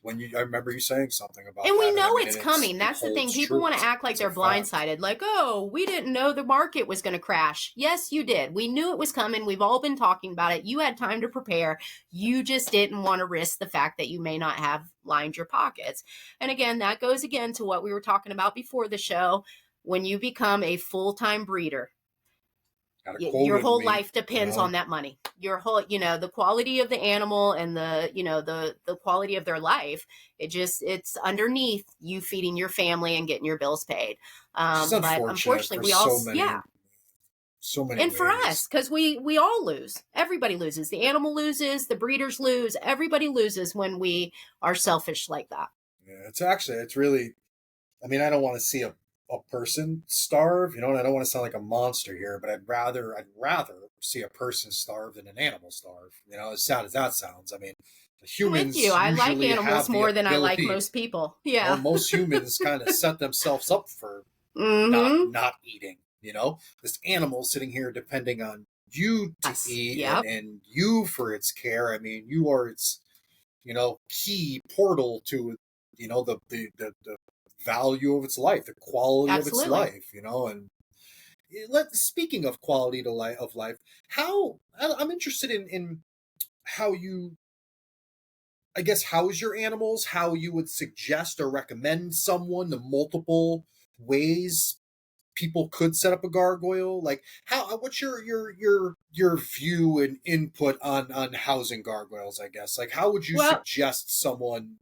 you saying something about and that. We know it's coming. That's the thing. People want to act like they're blindsided. Like, oh, we didn't know the market was going to crash. Yes, you did. We knew it was coming. We've all been talking about it. You had time to prepare. You just didn't want to risk the fact that you may not have lined your pockets. And again, that goes again to what we were talking about before the show. When you become a full-time breeder, your whole life depends on that money. Your whole, the quality of the animal and the quality of their life. It's underneath you feeding your family and getting your bills paid. But unfortunately, we all, so many. And ways. For us, because we all lose. Everybody loses. The animal loses. The breeders lose. Everybody loses when we are selfish like that. Yeah, it's really. I mean, I don't want to see a person starve, and I don't want to sound like a monster here, but I'd rather see a person starve than an animal starve. As sad as that sounds. I mean, humans. With you, I like animals more than I like most people. Yeah, most humans kind of set themselves up for not eating. This animal sitting here depending on you to eat and you for its care. I mean, you are its key portal to the value of its life, the quality of its life, and speaking of quality of life, I'm interested in how you, I guess, house your animals, how you would suggest or recommend someone the multiple ways people could set up a gargoyle. Like, what's your view and input on housing gargoyles, I guess? Like, how would you suggest someone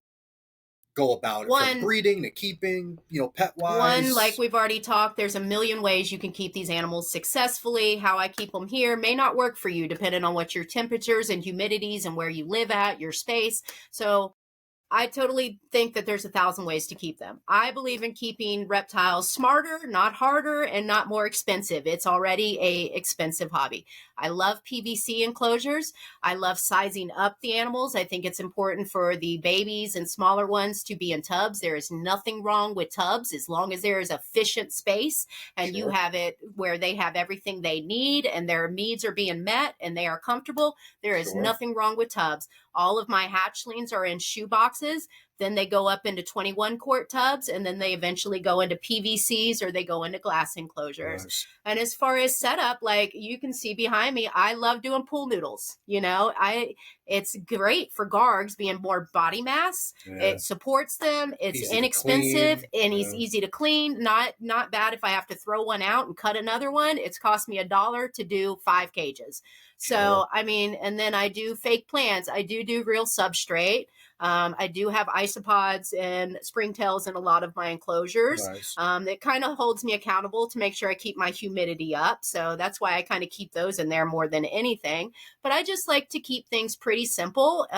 go about it, from breeding to keeping, pet-wise? One, like we've already talked, there's a million ways you can keep these animals successfully. How I keep them here may not work for you, depending on what your temperatures and humidities and where you live at, your space. So I totally think that there's 1,000 ways to keep them. I believe in keeping reptiles smarter, not harder, and not more expensive. It's already a expensive hobby. I love PVC enclosures. I love sizing up the animals. I think it's important for the babies and smaller ones to be in tubs. There is nothing wrong with tubs as long as there is efficient space and you have it where they have everything they need and their needs are being met and they are comfortable. There is nothing wrong with tubs. All of my hatchlings are in shoe boxes. Then they go up into 21 quart tubs, and then they eventually go into PVCs or they go into glass enclosures. Nice. And as far as setup, like you can see behind me, I love doing pool noodles. It's great for gargs being more body mass. Yeah. It supports them. It's easy inexpensive and it's easy to clean. Not bad if I have to throw one out and cut another one. It's cost me $1 to do 5 cages. So, I mean, and then I do fake plants. I do real substrate. I do have isopods and springtails in a lot of my enclosures. Nice. It kind of holds me accountable to make sure I keep my humidity up. So that's why I kind of keep those in there more than anything. But I just like to keep things pretty simple,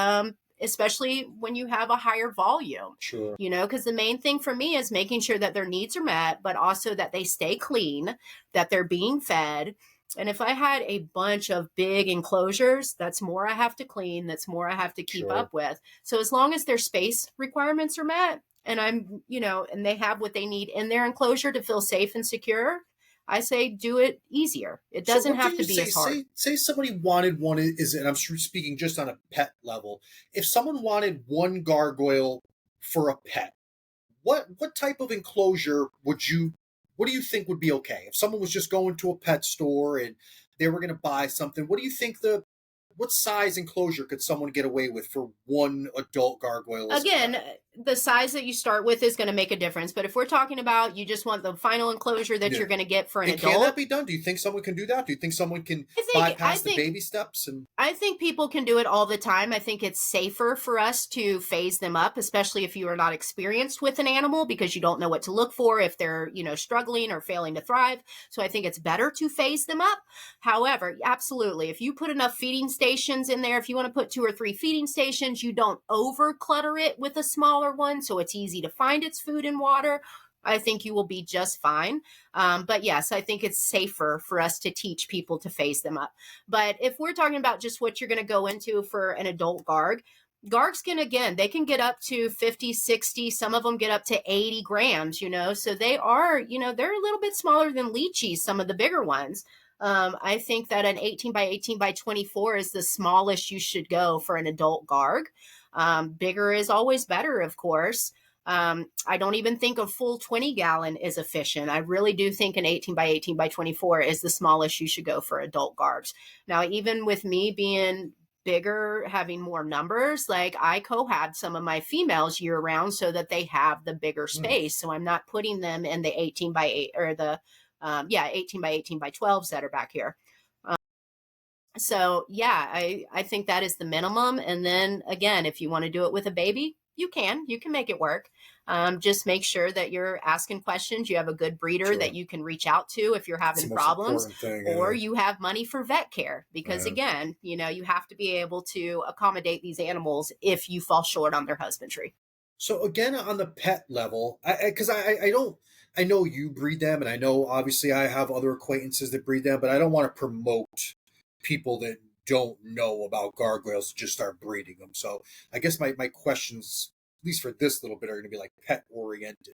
especially when you have a higher volume. Sure. Because the main thing for me is making sure that their needs are met, but also that they stay clean, that they're being fed. And if I had a bunch of big enclosures, that's more I have to clean. That's more I have to keep up with. So as long as their space requirements are met and I'm, and they have what they need in their enclosure to feel safe and secure, I say do it easier. It doesn't have to be as hard. Say somebody wanted one, and I'm speaking just on a pet level. If someone wanted one gargoyle for a pet, what type of enclosure what do you think would be okay? If someone was just going to a pet store and they were going to buy something, what do you think what size enclosure could someone get away with for one adult gargoyle? Again, the size that you start with is going to make a difference. But if we're talking about you just want the final enclosure that you're going to get for an And adult, can that be done? Do you think someone can do that? Do you think someone can I bypass the think baby steps? And I think people can do it all the time. I think it's safer for us to phase them up, especially if you are not experienced with an animal because you don't know what to look for if they're, struggling or failing to thrive. So I think it's better to phase them up. However, absolutely, if you put enough feeding stations in there, if you want to put 2 or 3 feeding stations, you don't over clutter it with a smaller one so it's easy to find its food and water. I think you will be just fine. But yes, I think it's safer for us to teach people to phase them up. But if we're talking about just what you're going to go into for an adult Gargs can, again, they can get up to 50, 60. Some of them get up to 80 grams, So they are, they're a little bit smaller than lychees, some of the bigger ones. I think that an 18 by 18 by 24 is the smallest you should go for an adult Garg. Bigger is always better, of course. I don't even think a full 20-gallon is efficient. I really do think an 18 by 18 by 24 is the smallest you should go for adult Gargs. Now, even with me being bigger, having more numbers, like I cohab some of my females year round so that they have the bigger space. So I'm not putting them in the 18 by 8 or the 18 by 18 by 12s that are back here. So yeah, I think that is the minimum. And then again, if you want to do it with a baby, you can make it work. Just make sure that you're asking questions. You have a good breeder that you can reach out to if you're having problems, or you have money for vet care, because again, you have to be able to accommodate these animals if you fall short on their husbandry. So again, on the pet level, because I know you breed them, and I know obviously I have other acquaintances that breed them, but I don't want to promote people that don't know about gargoyles to just start breeding them. So I guess my questions, at least for this little bit, are going to be like pet oriented.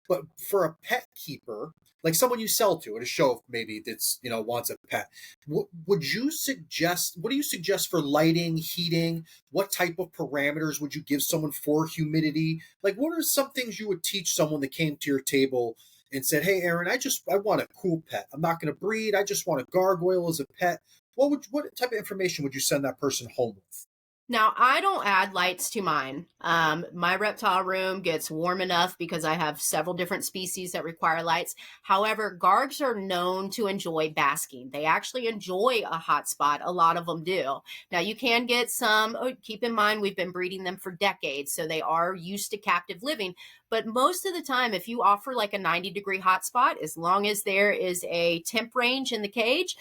But for a pet keeper, like someone you sell to at a show, maybe that's wants a pet, what do you suggest for lighting, heating? What type of parameters would you give someone for humidity? Like, what are some things you would teach someone that came to your table and said, "Hey, Erin, I want a cool pet. I'm not going to breed. I just want a gargoyle as a pet." What type of information would you send that person home with? Now, I don't add lights to mine. My reptile room gets warm enough because I have several different species that require lights. However, Gargs are known to enjoy basking. They actually enjoy a hot spot. A lot of them do. Now, you can get some, keep in mind, we've been breeding them for decades, so they are used to captive living. But most of the time, if you offer like a 90-degree hotspot, as long as there is a temp range in the cage,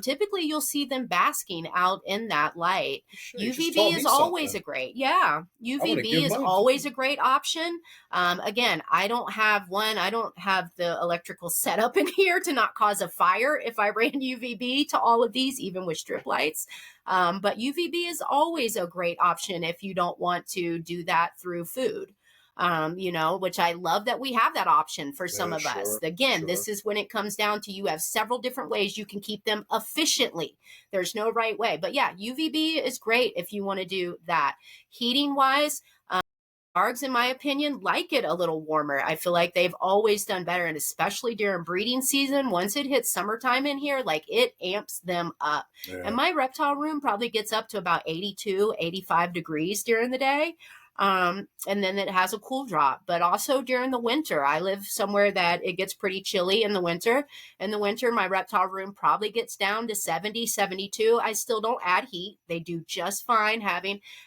typically you'll see them basking out in that light. Sure, UVB is always a great, UVB is always a great option. Again, I don't have the electrical setup in here to not cause a fire if I ran UVB to all of these, even with strip lights. But UVB is always a great option if you don't want to do that through food. Which I love that we have that option for some of us. Again, this is when it comes down to you have several different ways you can keep them efficiently. There's no right way. But yeah, UVB is great if you want to do that. Heating wise, Gargs, in my opinion, like it a little warmer. I feel like they've always done better, and especially during breeding season, once it hits summertime in here, like it amps them up. Yeah. And my reptile room probably gets up to about 82, 85 degrees during the day. And then it has a cool drop, but also during the winter, I live somewhere that it gets pretty chilly in the winter. In the winter, my reptile room probably gets down to 70, 72. I still don't add heat. They do just fine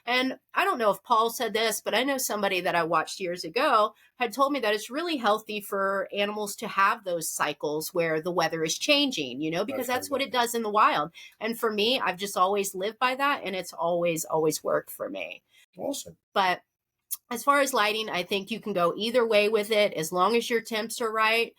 and I don't know if Paul said this, but I know somebody that I watched years ago had told me that it's really healthy for animals to have those cycles where the weather is changing, because that's what it does in the wild. And for me, I've just always lived by that, and it's always worked for me. Awesome. But as far as lighting, I think you can go either way with it as long as your temps are right.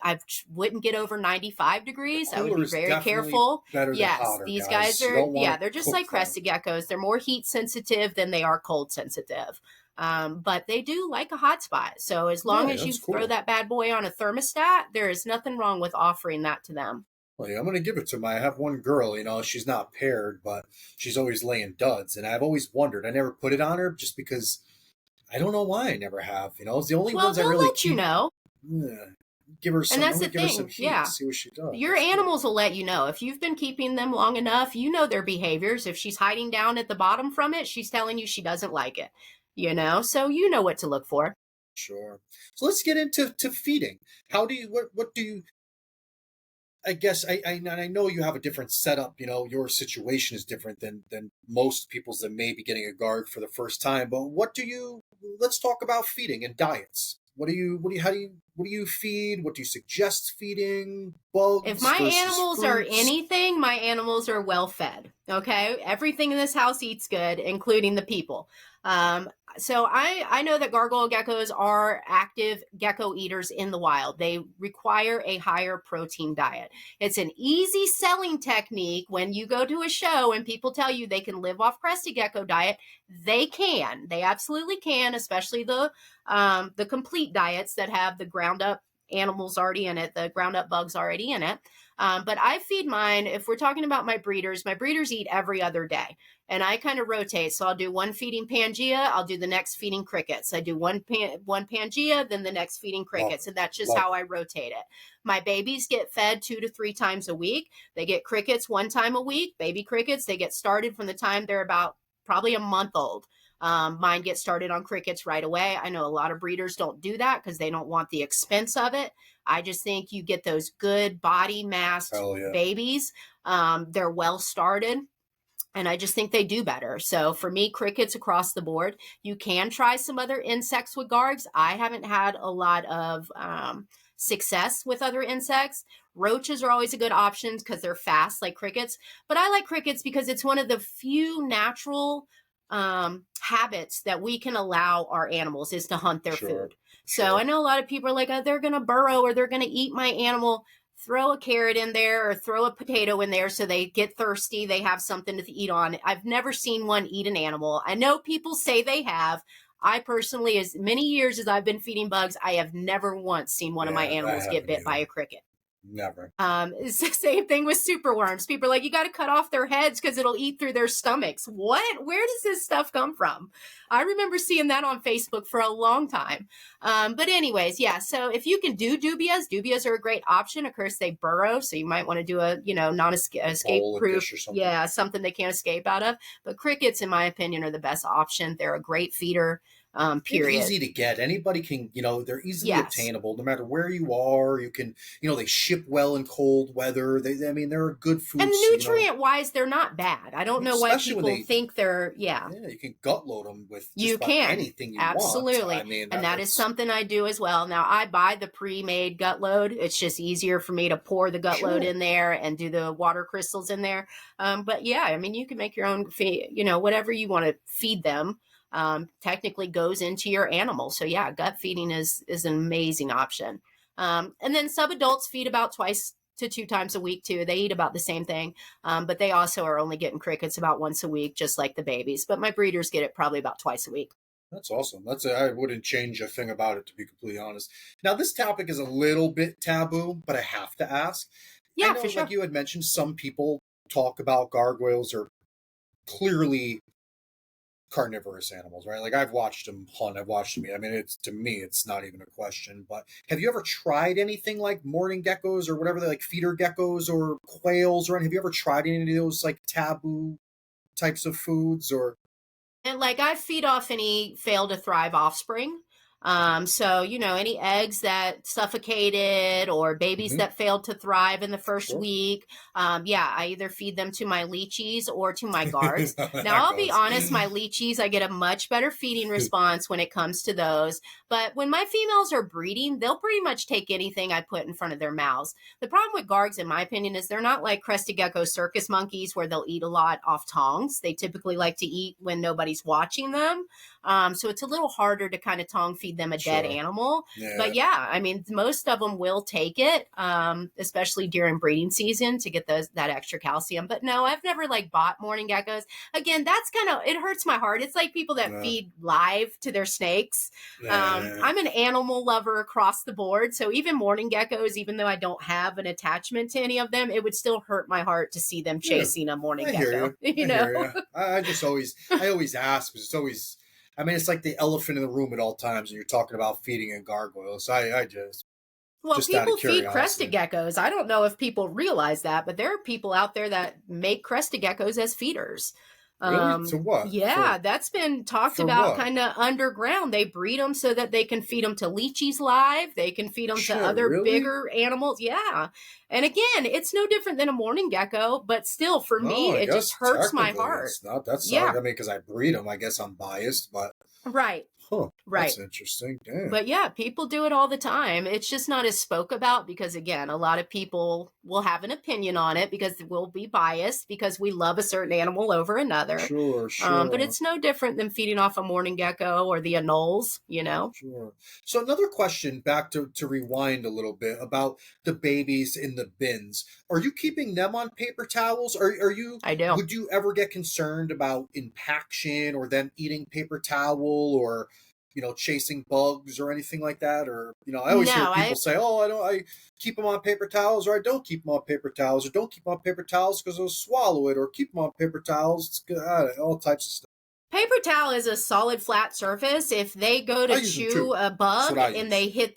I wouldn't get over 95 degrees. I would be very careful. Yes, these guys are, they're just like crested geckos. They're more heat sensitive than they are cold sensitive. But they do like a hot spot. So as long as you throw that bad boy on a thermostat, there is nothing wrong with offering that to them. Well, yeah, I'm going to give it to them. I have one girl, she's not paired, but she's always laying duds. And I've always wondered. I never put it on her just because I don't know why I never have. It's the only ones I really let you know. Yeah. Give her some, and that's the thing. Some heat, see what she does. Your animals will let you know. If you've been keeping them long enough, you know their behaviors. If she's hiding down at the bottom from it, she's telling you she doesn't like it. So you know what to look for. Sure. So let's get into feeding. How do you what do you I guess and I know you have a different setup. Your situation is different than most people's that may be getting a guard for the first time. But what do you? Let's talk about feeding and diets. What do you feed? What do you suggest feeding? If Bugs my versus animals are fruits. anything, my animals are well fed. Okay. Everything in this house eats good, including the people. Um, so I know that gargoyle geckos are active gecko eaters in the wild. They require a higher protein diet. It's an easy selling technique when you go to a show and people tell you they can live off crested gecko diet. They can. They absolutely can, especially the complete diets that have the ground up animals already in it, the ground up bugs already in it. But I feed mine, if we're talking about my breeders eat every other day. And I kind of rotate. So I'll do one feeding Pangea, I'll do the next feeding crickets. I do one Pangea, then the next feeding Love crickets. it. And that's just Love how it. I rotate it. My babies get fed 2 to 3 times a week. They get crickets 1 time a week. Baby crickets, they get started from the time they're about probably a month old. Mine get started on crickets right away. I know a lot of breeders don't do that because they don't want the expense of it. I just think you get those good body massed Hell yeah. babies. They're well started. And I just think they do better. So for me, crickets across the board. You can try some other insects with gargs. I haven't had a lot of success with other insects. Roaches are always a good option because they're fast like crickets. But I like crickets because it's one of the few natural habits that we can allow our animals is to hunt their Sure. food. So I Sure. know a lot of people are like, oh, they're going to burrow or they're going to eat my animal. Throw a carrot in there or throw a potato in there so they get thirsty. They have something to eat on. I've never seen one eat an animal. I know people say they have. I personally, as many years as I've been feeding bugs, I have never once seen one of my Yeah, I animals get haven't bit by either. a cricket. Never. It's the same thing with superworms. People are like, you got to cut off their heads because it'll eat through their stomachs. What? Where does this stuff come from? I remember seeing that on Facebook for a long time. But anyways, yeah. So if you can do dubias are a great option. Of course, they burrow, so you might want to do a non-escape Bowl, a proof. dish or something. Yeah, something they can't escape out of. But crickets, in my opinion, are the best option. They're a great feeder. And Period. easy to get. Anybody can, they're easily Yes. obtainable no matter where you are. You can, they ship well in cold weather. I mean, they're a good food. And nutrient wise, they're not bad. I don't know why Especially when people think they're, yeah, you can gut load them with just You about can. anything you Absolutely. want. I mean, and that is something I do as well. Now, I buy the pre-made gut load. It's just easier for me to pour the gut load Sure. in there and do the water crystals in there. But yeah, I mean, you can make your own feed, whatever you want to feed them. Technically goes into your animal. So yeah, gut feeding is an amazing option. And then subadults feed about 2 to 3 times a week too. They eat about the same thing, but they also are only getting crickets about once a week, just like the babies. But my breeders get it probably about twice a week. That's awesome. I wouldn't change a thing about it, to be completely honest. Now, this topic is a little bit taboo, but I have to ask. I Yeah, know, for sure. like you had mentioned, some people talk about gargoyles are clearly carnivorous animals, right? Like I've watched them hunt, I've watched them eat. I mean, to me, it's not even a question. But have you ever tried anything like morning geckos or whatever, they like feeder geckos or quails, or have you ever tried any of those like taboo types of foods or? And like I feed off any fail to thrive offspring. So, any eggs that suffocated or babies Mhm. that failed to thrive in the first Sure. week. Yeah, I either feed them to my leechies or to my guards. Now, That I'll be goes. honest, my leechies, I get a much better feeding response when it comes to those. But when my females are breeding, they'll pretty much take anything I put in front of their mouths. The problem with gargs, in my opinion, is they're not like crested gecko circus monkeys where they'll eat a lot off tongs. They typically like to eat when nobody's watching them. So it's a little harder to kind of tongue feed them a dead Sure. animal. Yeah. But yeah, I mean, most of them will take it, especially during breeding season to get that extra calcium. But no, I've never like bought morning geckos. Again, that's it hurts my heart. It's like people that Yeah. feed live to their snakes. Yeah. I'm an animal lover across the board. So even morning geckos, even though I don't have an attachment to any of them, it would still hurt my heart to see them chasing a morning I gecko. hear you. I hear you. I always ask because it's always. I mean, it's like the elephant in the room at all times, and you're talking about feeding and gargoyles. I just Well, out of people feed curiosity. crested geckos. I don't know if people realize that, but there are people out there that make crested geckos as feeders. Really? To what? Yeah, that's been talked For about what? kind of underground. They breed them so that they can feed them to leeches live. They can feed them to Shit, other really? bigger animals. Yeah. And again, it's no different than a mourning gecko, but still for No, me, I it just guess hurts my technically heart. it's not. That's I Yeah. mean, because I breed them, I guess I'm biased, but Right. huh, Right. that's interesting. Damn. But yeah, people do it all the time. It's just not as spoke about because, again, a lot of people will have an opinion on it because we'll be biased because we love a certain animal over another. Sure, But sure. it's no different than feeding off a mourning gecko or the anoles, you know? Sure. So another question back to rewind a little bit about the babies in the bins. Are you keeping them on paper towels? Are you I do. would you ever get concerned about impaction or them eating paper towel or chasing bugs or anything like that? Or I always hear No, people say, "Oh, I keep them on paper towels or I don't keep them on paper towels or don't keep them on paper towels because they'll swallow it or keep them on paper towels." It's good, all types of stuff. paper towel is a solid flat surface. If they go I to use them chew too. a That's bug what I and use. they hit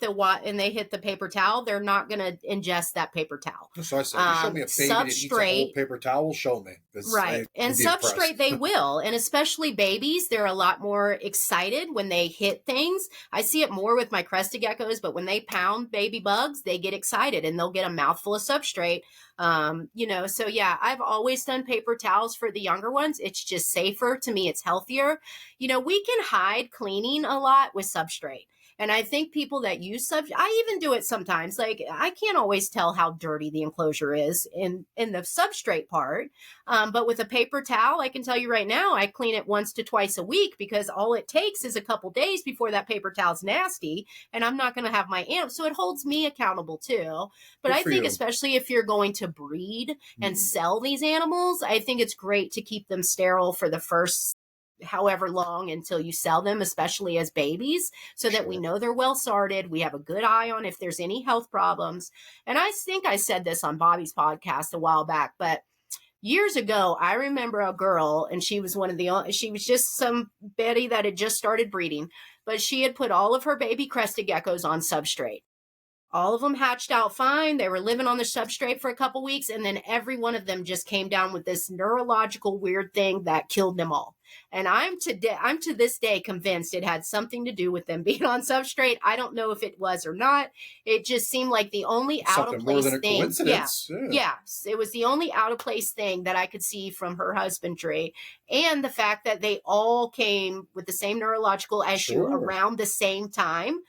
the paper towel, they're not going to ingest that paper towel. So I said, if you show me a baby that eats a whole Substrate. paper towel, show me, because I Right. And would be impressed. substrate they will. And especially babies, they're a lot more excited when they hit things. I see it more with my crested geckos, but when they pound baby bugs, they get excited and they'll get a mouthful of substrate. So yeah, I've always done paper towels for the younger ones. It's just safer. To me, it's healthier. We can hide cleaning a lot with substrate. And I think people that use I even do it sometimes. Like I can't always tell how dirty the enclosure is in the substrate part. But with a paper towel, I can tell you right now, I clean it once to twice a week because all it takes is a couple days before that paper towel's nasty, and I'm not going to have my amp. So it holds me accountable too. But Good I for think you. especially if you're going to breed and Hmm. sell these animals, I think it's great to keep them sterile for the first however long until you sell them, especially as babies, so that we Sure. know they're well started. We have a good eye on if there's any health problems. And I think I said this on Bobby's podcast a while back, but years ago, I remember a girl, and she was she was just some Betty that had just started breeding, but she had put all of her baby crested geckos on substrate. All of them hatched out fine. They were living on the substrate for a couple weeks, and then every one of them just came down with this neurological weird thing that killed them all. And I'm to this day convinced it had something to do with them being on substrate. I don't know if it was or not. It just seemed like the only out of Something more than place a thing. Yeah. coincidence. Yeah. Yes, it was the only out of place thing that I could see from her husbandry. And the fact that they all came with the same neurological issue Sure. around the same time.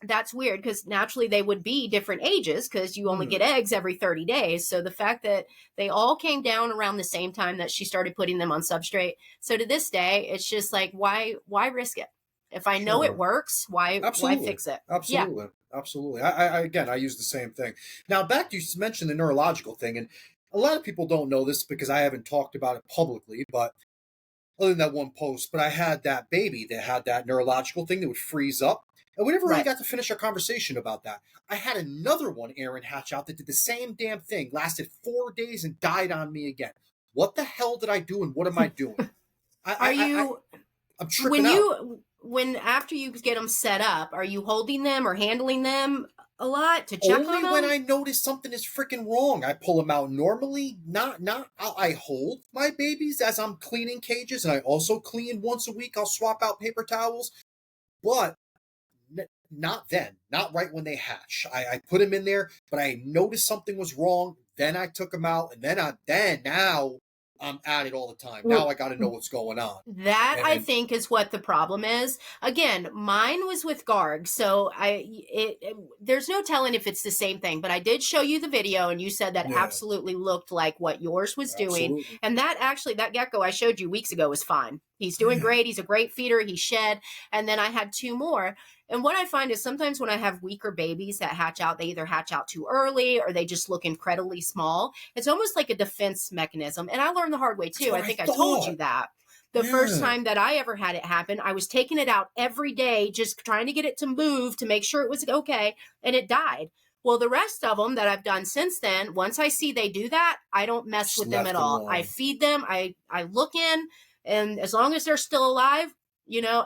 That's weird because naturally they would be different ages because you only get Hmm. eggs every 30 days. So the fact that they all came down around the same time that she started putting them on substrate. So to this day, it's just like, why risk it? If I know it Sure. works, why Absolutely. fix it? Yeah. Absolutely. Absolutely. Again, I use the same thing. Now, back to you mentioned the neurological thing, and a lot of people don't know this because I haven't talked about it publicly, but other than that one post, but I had that baby that had that neurological thing that would freeze up. And we never really Right. got to finish our conversation about that. I had another one, Erin, hatch out that did the same damn thing, lasted 4 days and died on me again. What the hell did I do and what am I doing? I, Are I, I, you, I'm tripping out. when after you get them set up, are you holding them or handling them a lot to check on Only when them? I notice something is freaking wrong, I pull them out. Normally, not. I hold my babies as I'm cleaning cages, and I also clean once a week. I'll swap out paper towels, but not then, not right when they hatch. I put them in there, but I noticed something was wrong. Then I took them out, and then now I'm at it all the time. Now Well, I got to know what's going on. that I And think is what the problem is. Again, mine was with Garg, so there's no telling if it's the same thing. But I did show you the video, and you said that yeah, absolutely looked like what yours was doing. absolutely. And that gecko I showed you weeks ago was fine. He's doing Yeah. great. He's a great feeder. He shed, and then I had two more. And what I find is sometimes when I have weaker babies that hatch out, they either hatch out too early or they just look incredibly small. It's almost like a defense mechanism. And I learned the hard way That's too. I what I think I told you thought. that. The first Yeah. time that I ever had it happen, I was taking it out every day, just trying to get it to move to make sure it was okay, and it died. Well, the rest of them that I've done since then, once I see they do that, I don't mess Just with them left at all. I alone. feed them, I look in, and as long as they're still alive,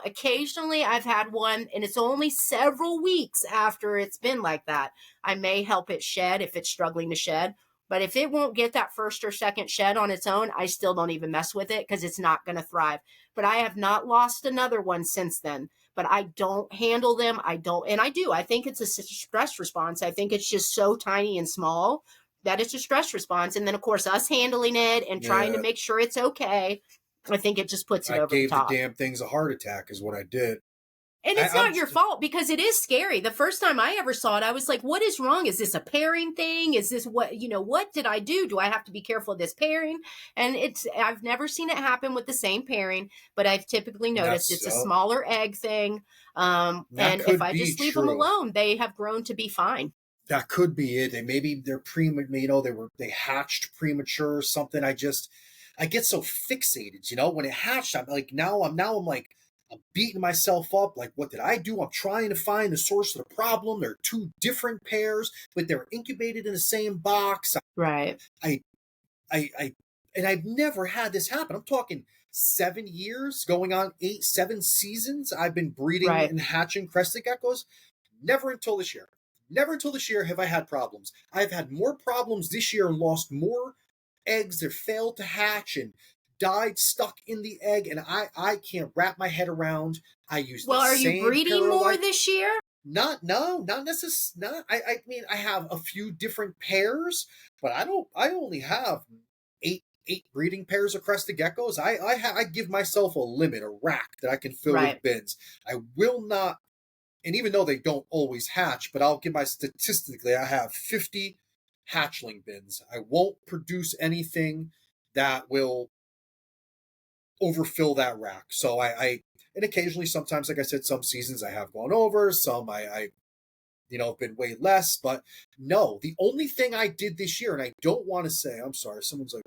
occasionally I've had one, and it's only several weeks after it's been like that. I may help it shed if it's struggling to shed, But if it won't get that first or second shed on its own, I still don't even mess with it because it's not going to thrive. But I have not lost another one since then. But I don't handle them. I don't, and I do. I think it's a stress response. I think it's just so tiny and small that it's a stress response. And then, of course, us handling it and trying to Yeah, make sure it's okay, I think it just puts it I over the gave the top. damn things a heart attack is what I did. And it's not your fault because it is scary. The first time I ever saw it, I was like, what is wrong? Is this a pairing thing? Is this what did I do? Do I have to be careful of this pairing? And I've never seen it happen with the same pairing, but I've typically noticed it's a smaller egg thing. And if I just leave them alone, they have grown to be fine. That could be it. Maybe they're they hatched premature or something. I get so fixated, when it hatched, I'm like, I'm like, I'm beating myself up. Like, what did I do? I'm trying to find the source of the problem. They're two different pairs, but they're incubated in the same box. Right. And I've never had this happen. I'm talking 7 years, going on 7 seasons. I've been breeding and hatching crested geckos. Never until this year. Never until this year have I had problems. I've had more problems this year and lost more eggs that failed to hatch and died stuck in the egg, and I can't wrap my head around. I use well, are you breeding more this year? Not necessarily. I mean, I have a few different pairs, but I only have eight breeding pairs of crested geckos. I give myself a limit, a rack that I can fill with bins. I will not, and even though they don't always hatch, but I'll give statistically, I have 50 hatchling bins. I won't produce anything that will overfill that rack. So and occasionally, sometimes, like I said, some seasons I have gone over, some I have been way less. But no, the only thing I did this year, and I don't want to say, I'm sorry, someone's like,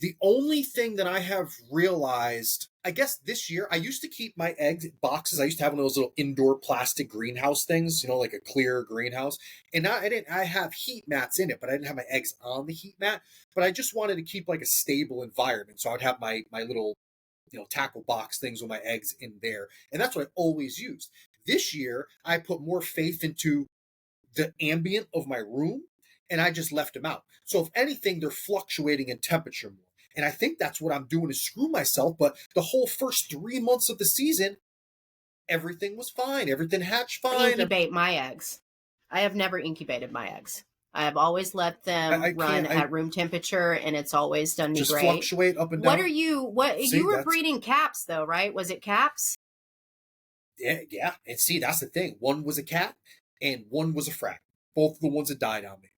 the only thing that I have realized, I guess this year, I used to keep my egg boxes. I used to have one of those little indoor plastic greenhouse things, like a clear greenhouse. And I have heat mats in it, but I didn't have my eggs on the heat mat. But I just wanted to keep like a stable environment. So I would have my little, tackle box things with my eggs in there. And that's what I always used. This year, I put more faith into the ambient of my room, and I just left them out. So if anything, they're fluctuating in temperature more. And I think that's what I'm doing to screw myself. But the whole first 3 months of the season, everything was fine. Everything hatched fine. Incubate my eggs. I have never incubated my eggs. I have always let them run at room temperature, and it's always done me great. Just fluctuate up and down. You were breeding caps though, right? Was it caps? Yeah. And see, that's the thing. One was a cat and one was a frack. Both the ones that died on me.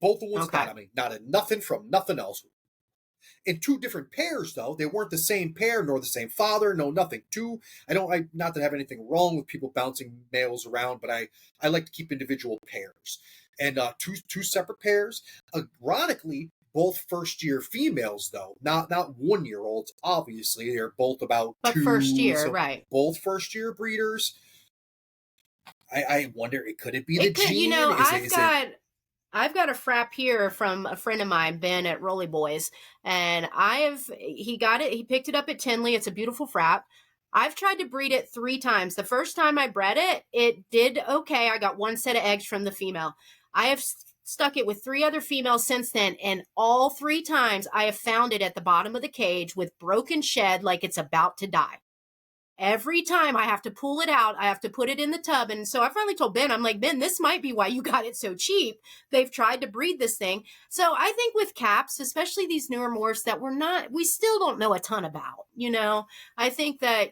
Both the ones that died on me. Not nothing from nothing else. In 2 different pairs, though. They weren't the same pair, nor the same father, no nothing. Not that I have anything wrong with people bouncing males around, but I like to keep individual pairs. And two separate pairs. Ironically, both first-year females, though. Not 1-year-olds, obviously. They're both about 2. But first year, right. Both first-year breeders. I wonder, could it be the gene? I've got a frap here from a friend of mine, Ben at Rolly Boys, and he picked it up at Tinley. It's a beautiful frap. I've tried to breed it 3 times. The first time I bred it, it did okay. I got 1 set of eggs from the female. I have stuck it with 3 other females since then, and all 3 times I have found it at the bottom of the cage with broken shed like it's about to die. Every time I have to pull it out, I have to put it in the tub. And so I finally told Ben, I'm like, Ben, this might be why you got it so cheap. They've tried to breed this thing. So I think with caps, especially these newer morphs that we still don't know a ton about, I think that,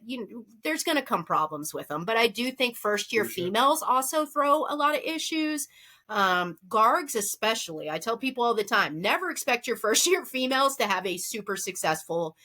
there's going to come problems with them. But I do think first year females also throw a lot of issues. Gargs especially. I tell people all the time, never expect your first year females to have a super successful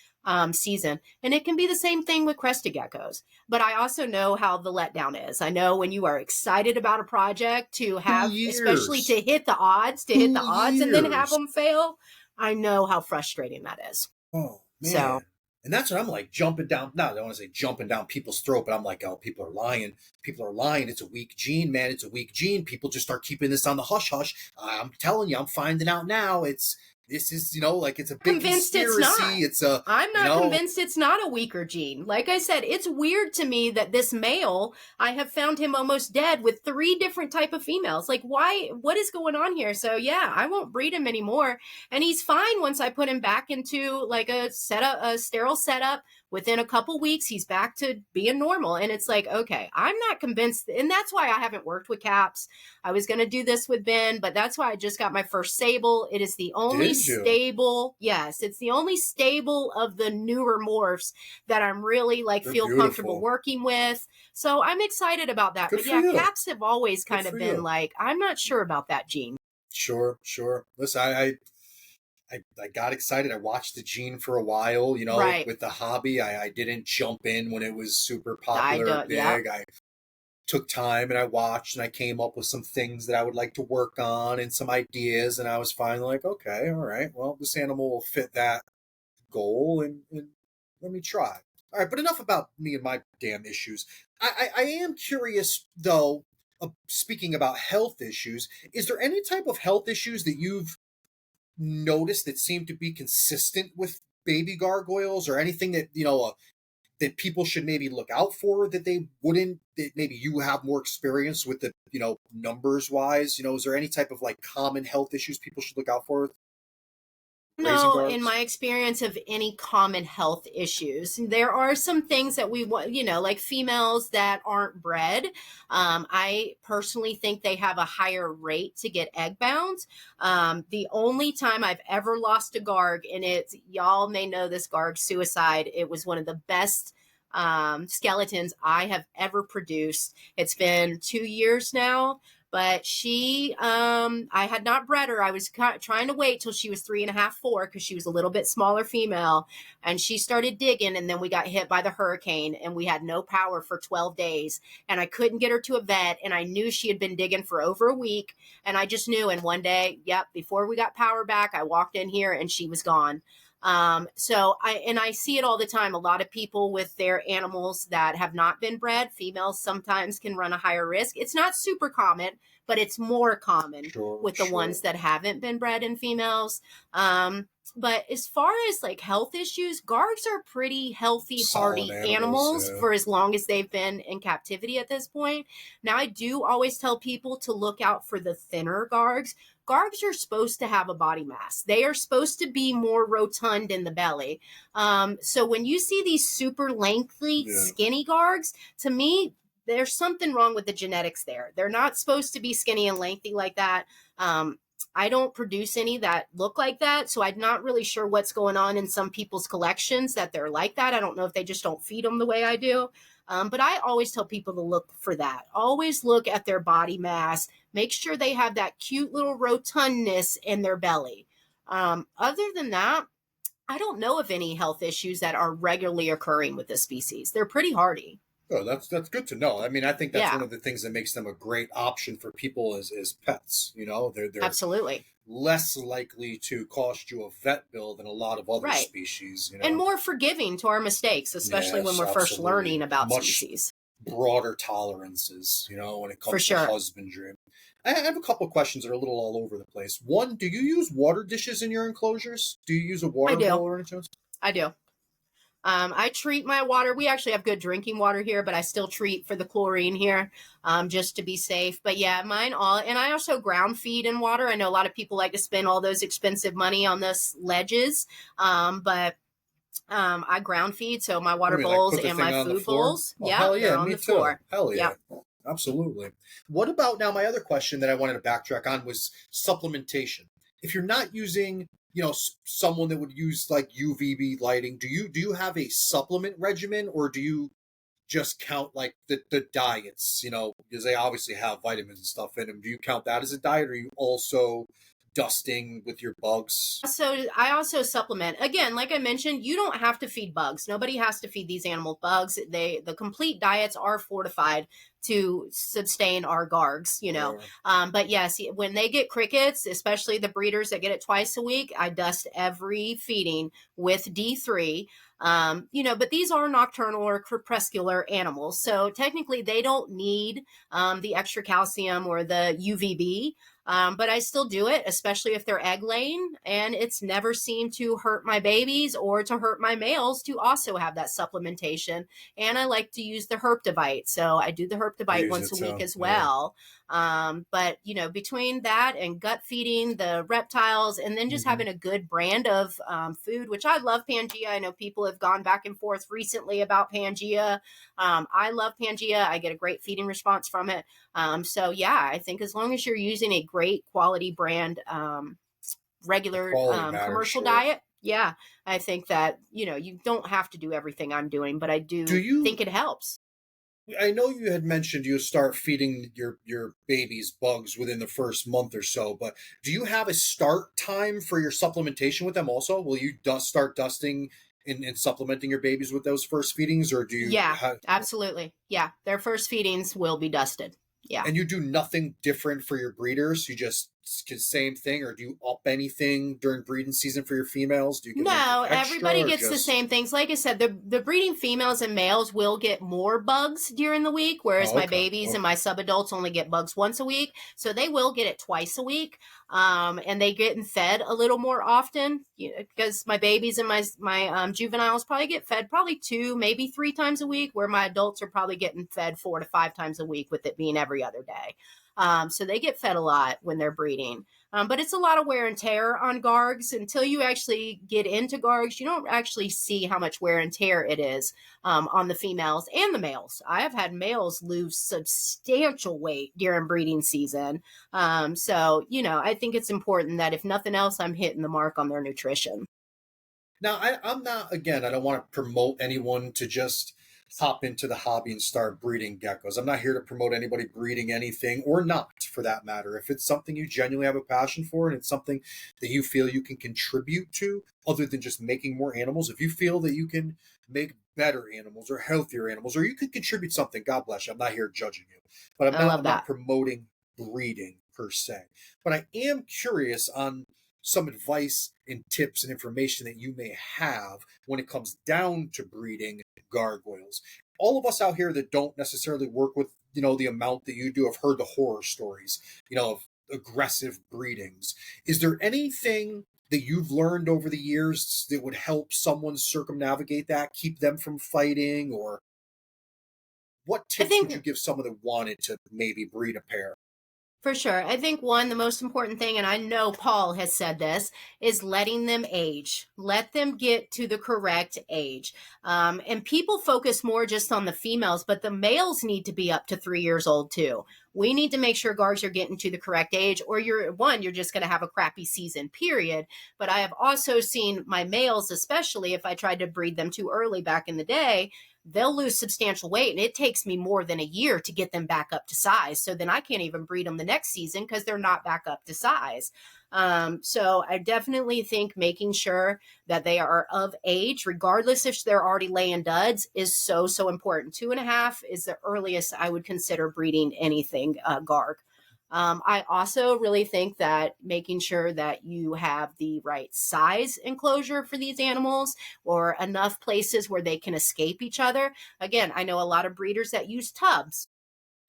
season. And it can be the same thing with crested geckos. But I also know how the letdown is. I know when you are excited about a project to have, especially to hit the odds and then have them fail. I know how frustrating that is. Oh, man. And that's what I'm like, jumping down. No, I don't want to say jumping down people's throat, but I'm like, oh, people are lying. People are lying. It's a weak gene, man. It's a weak gene. People just start keeping this on the hush hush. I'm telling you, I'm finding out now. It's this is, like it's a big Convinced it's not. conspiracy. It's a, I'm not convinced it's not a weaker gene. Like I said, it's weird to me that this male, I have found him almost dead with 3 different type of females. Like, why? What is going on here? So yeah, I won't breed him anymore. And he's fine once I put him back into like a sterile setup. Within a couple weeks, he's back to being normal. And it's like, okay, I'm not convinced. And that's why I haven't worked with caps. I was going to do this with Ben, but that's why I just got my first sable. It is the only stable. Yes, it's the only stable of the newer morphs that I'm really like feel comfortable working with. So I'm excited about that. But yeah, caps have always kind of been like, I'm not sure about that gene. Sure. Listen, I got excited. I watched the gene for a while, with the hobby. I didn't jump in when it was super popular, big. Yeah. I took time and I watched and I came up with some things that I would like to work on and some ideas. And I was finally like, okay, all right, well, this animal will fit that goal and let me try. All right, but enough about me and my damn issues. I am curious, though, speaking about health issues, is there any type of health issues that you've noticed that seem to be consistent with baby gargoyles, or anything that that people should maybe look out for that they wouldn't, that maybe you have more experience with, the numbers wise? Is there any type of like common health issues people should look out for? No, in my experience of any common health issues, there are some things that we want, like females that aren't bred. I personally think they have a higher rate to get egg bound. The only time I've ever lost a garg, and it's, y'all may know this garg suicide. It was one of the best skeletons I have ever produced. It's been 2 years now. But she, I had not bred her. I was trying to wait till she was 3.5, 4, because she was a little bit smaller female. And she started digging, and then we got hit by the hurricane, and we had no power for 12 days. And I couldn't get her to a vet, and I knew she had been digging for over a week. And I just knew. And one day, before we got power back, I walked in here, and she was gone. So I see it all the time. A lot of people with their animals that have not been bred, females sometimes can run a higher risk. It's not super common, but it's more common with the ones that haven't been bred in females. But as far as like health issues, gargs are pretty healthy, hardy animals for as long as they've been in captivity at this point. Now, I do always tell people to look out for the thinner gargs. Gargs are supposed to have a body mass. They are supposed to be more rotund in the belly. So when you see these super lengthy, skinny gargs, to me, there's something wrong with the genetics there. They're not supposed to be skinny and lengthy like that. I don't produce any that look like that, so I'm not really sure what's going on in some people's collections that they're like that. I don't know if they just don't feed them the way I do. But I always tell people to look for that. Always look at their body mass. Make sure they have that cute little rotundness in their belly. Other than that, I don't know of any health issues that are regularly occurring with this species. They're pretty hardy. Oh, that's good to know. I mean, I think that's one of the things that makes them a great option for people as pets. They're absolutely less likely to cost you a vet bill than a lot of other species. And more forgiving to our mistakes, especially when we're first learning about species. Broader tolerances, when it comes to husbandry. I have a couple of questions that are a little all over the place. One, do you use water dishes in your enclosures? Do you use a water bowl or anything? I do. I treat my water. We actually have good drinking water here, but I still treat for the chlorine here, just to be safe. But yeah, mine all, and I also ground feed in water. I know a lot of people like to spend all those expensive money on this ledges, but I ground feed, so my water bowls and my food bowls, they're on the floor. Hell yeah. Absolutely. What about now? My other question that I wanted to backtrack on was supplementation. If you're not using, someone that would use like UVB lighting, do you have a supplement regimen, or do you just count like the diets, because they obviously have vitamins and stuff in them? Do you count that as a diet, or are you also dusting with your bugs? So I also supplement. Again, like I mentioned, you don't have to feed bugs. Nobody has to feed these animals bugs. The complete diets are fortified to sustain our Gargs, Sure. But yes, when they get crickets, especially the breeders that get it twice a week, I dust every feeding with D3. But these are nocturnal or crepuscular animals. So technically they don't need the extra calcium or the UVB. But I still do it, especially if they're egg laying, and it's never seemed to hurt my babies or to hurt my males to also have that supplementation. And I like to use the Herptovite, so I do the I Herptovite use once it a week too. as Yeah. well. But between that and gut feeding the reptiles, and then just Hmm. having a good brand of food, which I love Pangea. I know people have gone back and forth recently about Pangea. I love Pangea. I get a great feeding response from it. So yeah, I think as long as you're using a great quality brand, The regular quality matters, commercial sure. diet, yeah, I think that you don't have to do everything I'm doing, but I Do do you? think it helps. I know you had mentioned you start feeding your babies bugs within the first month or so, but do you have a start time for your supplementation with them also? Will you start dusting and supplementing your babies with those first feedings, or do you Yeah, have? absolutely. Yeah, their first feedings will be dusted. Yeah. And you do nothing different for your breeders? You just same thing, or do you up anything during breeding season for your females? Do you give them anything No, extra, everybody or gets the just? same things. Like I said, the breeding females and males will get more bugs during the week, whereas Oh, my okay, babies and okay. my subadults only get bugs once a week. So they will get it twice a week, and they get fed a little more often because my babies and my juveniles probably get fed probably 2, maybe 3 times a week, where my adults are probably getting fed 4 to 5 times a week, with it being every other day. So they get fed a lot when they're breeding. But it's a lot of wear and tear on Gargs. Until you actually get into Gargs, you don't actually see how much wear and tear it is on the females and the males. I have had males lose substantial weight during breeding season. So I think it's important that if nothing else, I'm hitting the mark on their nutrition. Now, I'm not, again, I don't want to promote anyone to just hop into the hobby and start breeding geckos. I'm not here to promote anybody breeding anything or not, for that matter. If it's something you genuinely have a passion for and it's something that you feel you can contribute to, other than just making more animals, if you feel that you can make better animals or healthier animals, or you could contribute something, God bless you. I'm not here judging you, but I I'm love not that. promoting breeding per se. But I am curious on some advice and tips and information that you may have when it comes down to breeding gargoyles. All of us out here that don't necessarily work with, the amount that you do have heard the horror stories, of aggressive breedings. Is there anything that you've learned over the years that would help someone circumnavigate that, keep them from fighting, or what I tips would you think give someone that wanted to maybe breed a pair? For sure. I think the most important thing, and I know Paul has said this, is letting them age. Let them get to the correct age. And people focus more just on the females, but the males need to be up to 3 years old too. We need to make sure guards are getting to the correct age, or you're just going to have a crappy season, period. But I have also seen my males, especially if I tried to breed them too early back in the day, they'll lose substantial weight, and it takes me more than a year to get them back up to size. So then I can't even breed them the next season because they're not back up to size. So I definitely think making sure that they are of age, regardless if they're already laying duds, is so, so important. 2.5 is the earliest I would consider breeding anything Garg. I also really think that making sure that you have the right size enclosure for these animals, or enough places where they can escape each other. Again, I know a lot of breeders that use tubs,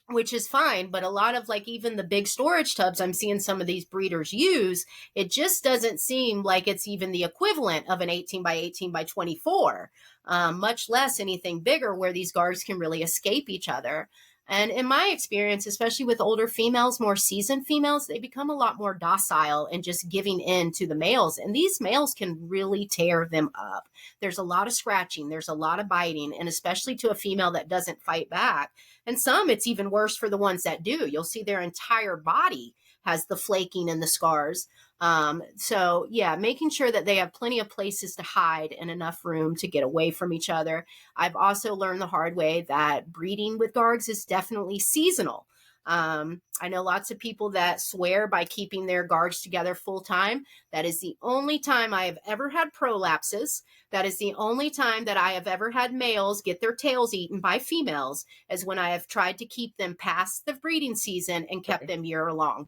which is fine, but a lot of, like, even the big storage tubs I'm seeing some of these breeders use, it just doesn't seem like it's even the equivalent of an 18 by 18 by 24, much less anything bigger where these guards can really escape each other. And in my experience, especially with older females, more seasoned females, they become a lot more docile and just giving in to the males. And these males can really tear them up. There's a lot of scratching, there's a lot of biting, and especially to a female that doesn't fight back. And some, it's even worse for the ones that do. You'll see their entire body has the flaking and the scars. So yeah, making sure that they have plenty of places to hide and enough room to get away from each other. I've also learned the hard way that breeding with Gargs is definitely seasonal. I know lots of people that swear by keeping their guards together full time. That is the only time I have ever had prolapses. That is the only time that I have ever had males get their tails eaten by females, is when I have tried to keep them past the breeding season and kept them year long.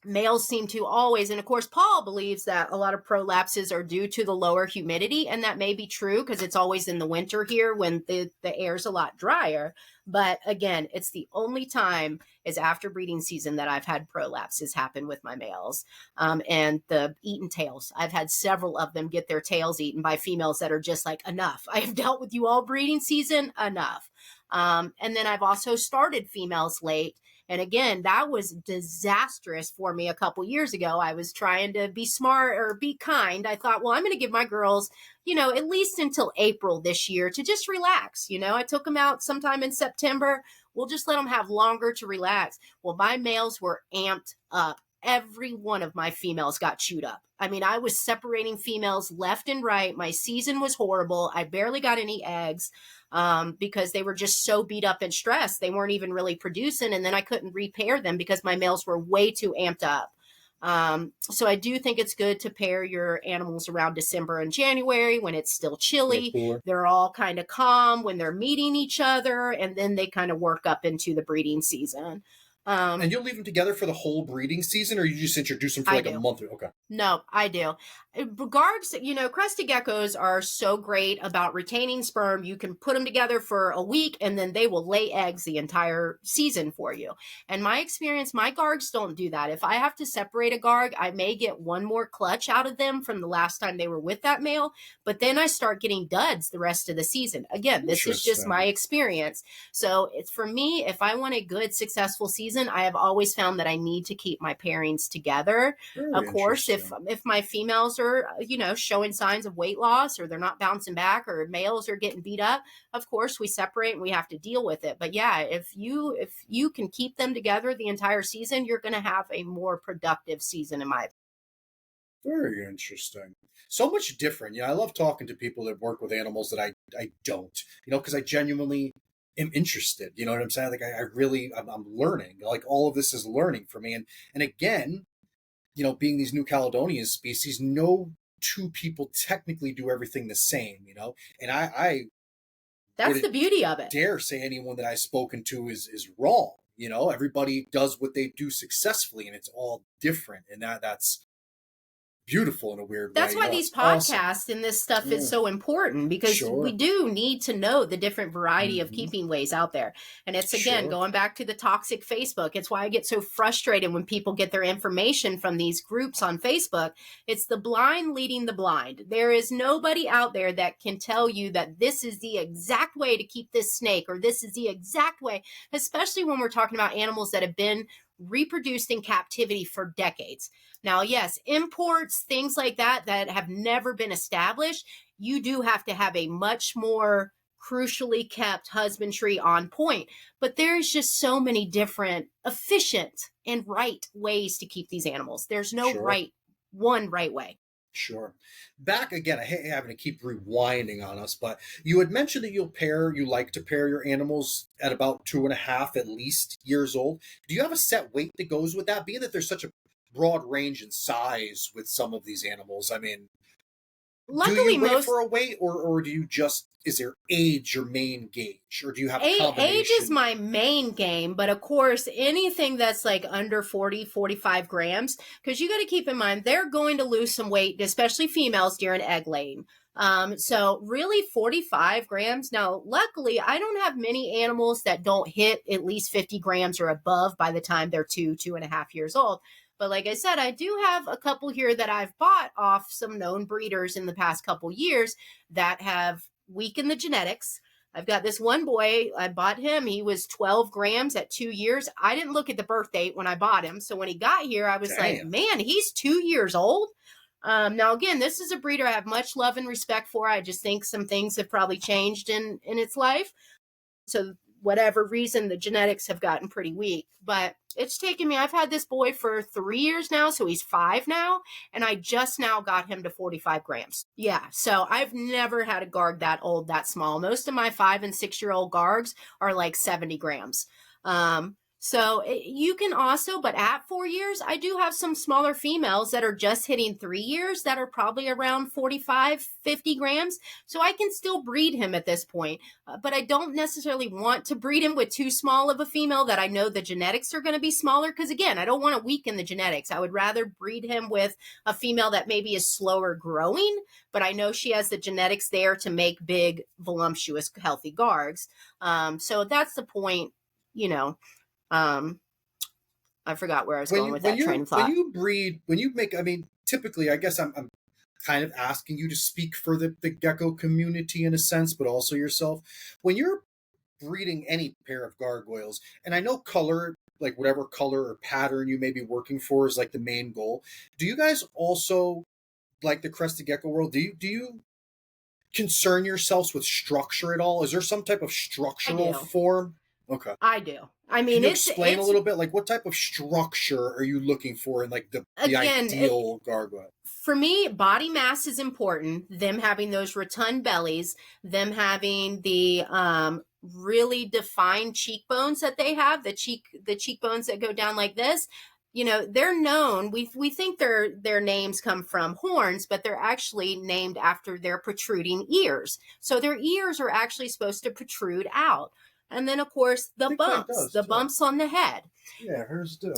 Males seem to always, and of course, Paul believes that a lot of prolapses are due to the lower humidity, and that may be true because it's always in the winter here when the air's a lot drier. But again, it's the only time is after breeding season that I've had prolapses happen with my males. And the eaten tails, I've had several of them get their tails eaten by females that are just like, enough. I have dealt with you all breeding season, enough. And then I've also started females late. And again, that was disastrous for me a couple years ago. I was trying to be smart or be kind. I thought, well, I'm going to give my girls, at least until April this year to just relax. I took them out sometime in September. We'll just let them have longer to relax. Well, my males were amped up. Every one of my females got chewed up. I mean, I was separating females left and right. My season was horrible. I barely got any eggs because they were just so beat up and stressed. They weren't even really producing. And then I couldn't repair them because my males were way too amped up. So I do think it's good to pair your animals around December and January when it's still chilly. They're all kind of calm when they're meeting each other, and then they kind of work up into the breeding season. And you'll leave them together for the whole breeding season, or you just introduce them for like a month? Okay. No, I do. Gargs, crested geckos are so great about retaining sperm. You can put them together for a week and then they will lay eggs the entire season for you. And my experience, my gargs don't do that. If I have to separate a garg, I may get one more clutch out of them from the last time they were with that male, but then I start getting duds the rest of the season. Again, this is just my experience. So it's for me, if I want a good, successful season, I have always found that I need to keep my pairings together. Of course, if my females are, showing signs of weight loss, or they're not bouncing back, or males are getting beat up, of course we separate and we have to deal with it. But yeah, if you can keep them together the entire season, you're going to have a more productive season in my opinion. Very interesting. So much different. I love talking to people that work with animals that I don't, because I genuinely am interested. You know what I'm saying? Like I'm learning. Like all of this is learning for me. And again, being these New Caledonian species, no two people technically do everything the same, and I that's the beauty of it. Dare say anyone that I've spoken to is wrong. Everybody does what they do successfully, and it's all different, and that's beautiful in a weird way. That's why these podcasts and this stuff is so important, because we do need to know the different variety of keeping ways out there. And it's, again, going back to the toxic Facebook. It's why I get so frustrated when people get their information from these groups on Facebook. It's the blind leading the blind. There is nobody out there that can tell you that this is the exact way to keep this snake, or this is the exact way, especially when we're talking about animals that have been reproduced in captivity for decades. Now, yes, imports, things like that have never been established, you do have to have a much more crucially kept husbandry on point. But there's just so many different efficient and right ways to keep these animals. There's no one right way. Sure. Back again, I hate having to keep rewinding on us, but you had mentioned that you like to pair your animals at about 2.5 at least years old. Do you have a set weight that goes with that? Being that there's such a broad range in size with some of these animals, I mean, luckily, do you wait for a weight, or do you just, is there age your main gauge, or do you have a combination? Age is my main game, but of course, anything that's like under 40, 45 grams, because you got to keep in mind, they're going to lose some weight, especially females during egg laying. So really 45 grams. Now, luckily, I don't have many animals that don't hit at least 50 grams or above by the time they're 2.5 years old. But like I said, I do have a couple here that I've bought off some known breeders in the past couple years that have weakened the genetics. I've got this one boy, I bought him. He was 12 grams at 2 years. I didn't look at the birth date when I bought him. So when he got here, I was like, man, he's 2 years old. Now, again, this is a breeder I have much love and respect for. I just think some things have probably changed in its life. So whatever reason, the genetics have gotten pretty weak. But it's taken me, I've had this boy for 3 years now, so he's 5 now, and I just now got him to 45 grams. Yeah, so I've never had a garg that old, that small. Most of my 5 and 6 year old gargs are like 70 grams. You can also, but at 4 years, I do have some smaller females that are just hitting 3 years that are probably around 45, 50 grams. So I can still breed him at this point. But I don't necessarily want to breed him with too small of a female that I know the genetics are going to be smaller. Because again, I don't want to weaken the genetics. I would rather breed him with a female that maybe is slower growing, but I know she has the genetics there to make big, voluptuous, healthy Gargs. So that's the point, you know. I forgot where I was going with that train of thought. When you make, I mean, typically, I guess I'm kind of asking you to speak for the gecko community in a sense, but also yourself. When you're breeding any pair of gargoyles, and I know color, like whatever color or pattern you may be working for is like the main goal. Do you guys also, like the crested gecko world, do you concern yourselves with structure at all? Is there some type of structural form? Okay. I do. I mean, can you explain a little bit, like what type of structure are you looking for in like the ideal gargoyle? For me, body mass is important. Them having those rotund bellies, them having the really defined cheekbones that they have, the cheekbones that go down like this. You know, they're known. We think their names come from horns, but they're actually named after their protruding ears. So their ears are actually supposed to protrude out. And then, of course, the bumps on the head. Yeah, hers do.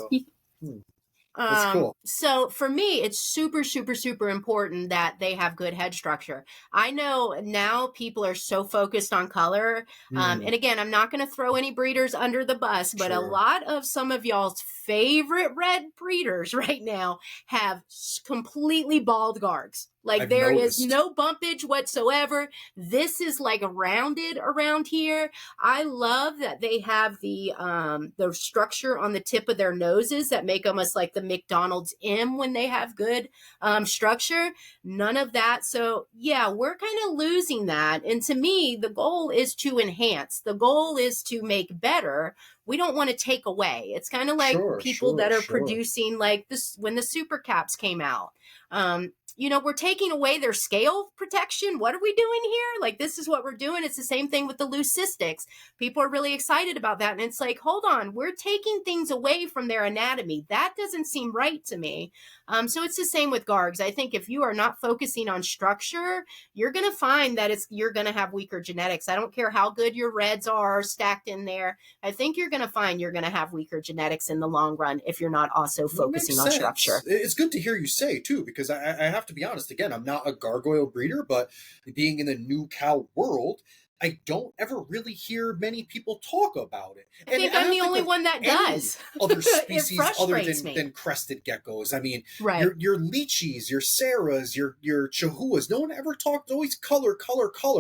That's cool. So for me, it's super, super, super important that they have good head structure. I know now people are so focused on color. And again, I'm not going to throw any breeders under the bus, but a lot of some of y'all's favorite red breeders right now have completely bald Gargs. Like there is no bumpage whatsoever. This is like rounded around here. I love that they have the structure on the tip of their noses that make almost like the McDonald's M when they have good structure. None of that. So yeah, we're kind of losing that. And to me, the goal is to enhance. The goal is to make better. We don't want to take away. It's kind of like people that are producing like this when the super caps came out. You know, we're taking away their scale protection. What are we doing here? Like, this is what we're doing. It's the same thing with the leucistics. People are really excited about that. And it's like, hold on, we're taking things away from their anatomy. That doesn't seem right to me. So it's the same with Gargs. I think if you are not focusing on structure, you're going to find that you're going to have weaker genetics. I don't care how good your reds are stacked in there. I think you're going to find you're going to have weaker genetics in the long run if you're not also focusing on structure. It's good to hear you say, too, because I have to be honest. Again, I'm not a gargoyle breeder, but being in the new cow world, I don't ever really hear many people talk about it. I think I'm the only one that does. Other species other than crested geckos. I mean, your lychees, your sarahs, your chihuahuas. No one ever talks. Always color.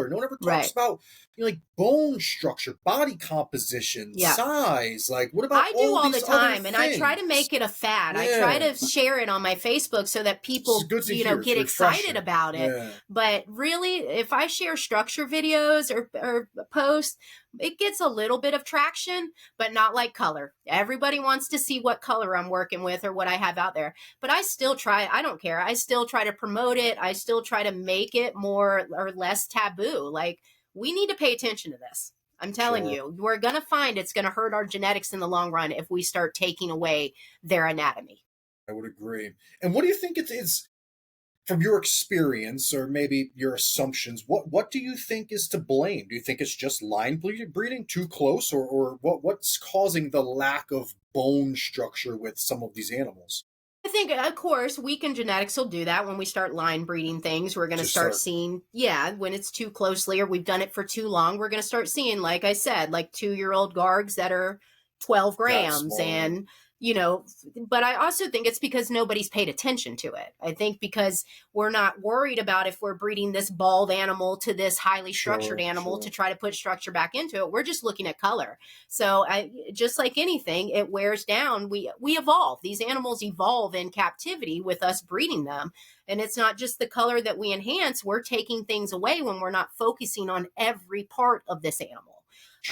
No one ever talks about like bone structure, body composition, size. Like, what about? I do all the time, and I try to make it a fad. I try to share it on my Facebook so that people, get excited about it. Yeah. But really, if I share structure videos or posts, it gets a little bit of traction, but not like color. Everybody wants to see what color I'm working with or what I have out there. But I still try. I don't care. I still try to promote it. I still try to make it more or less taboo. Like, we need to pay attention to this. I'm telling you, we're going to find it's going to hurt our genetics in the long run if we start taking away their anatomy. I would agree. And what do you think it is from your experience or maybe your assumptions? What do you think is to blame? Do you think it's just line breeding too close or what's causing the lack of bone structure with some of these animals? I think, of course, weakened genetics will do that when we start line breeding things. We're going to start seeing, when it's too closely or we've done it for too long, we're going to start seeing, like I said, like 2-year-old Gargs that are 12 grams and, but I also think it's because nobody's paid attention to it. I think because we're not worried about if we're breeding this bald animal to this highly structured animal to try to put structure back into it. We're just looking at color. So just like anything, it wears down. We evolve. These animals evolve in captivity with us breeding them. And it's not just the color that we enhance. We're taking things away when we're not focusing on every part of this animal.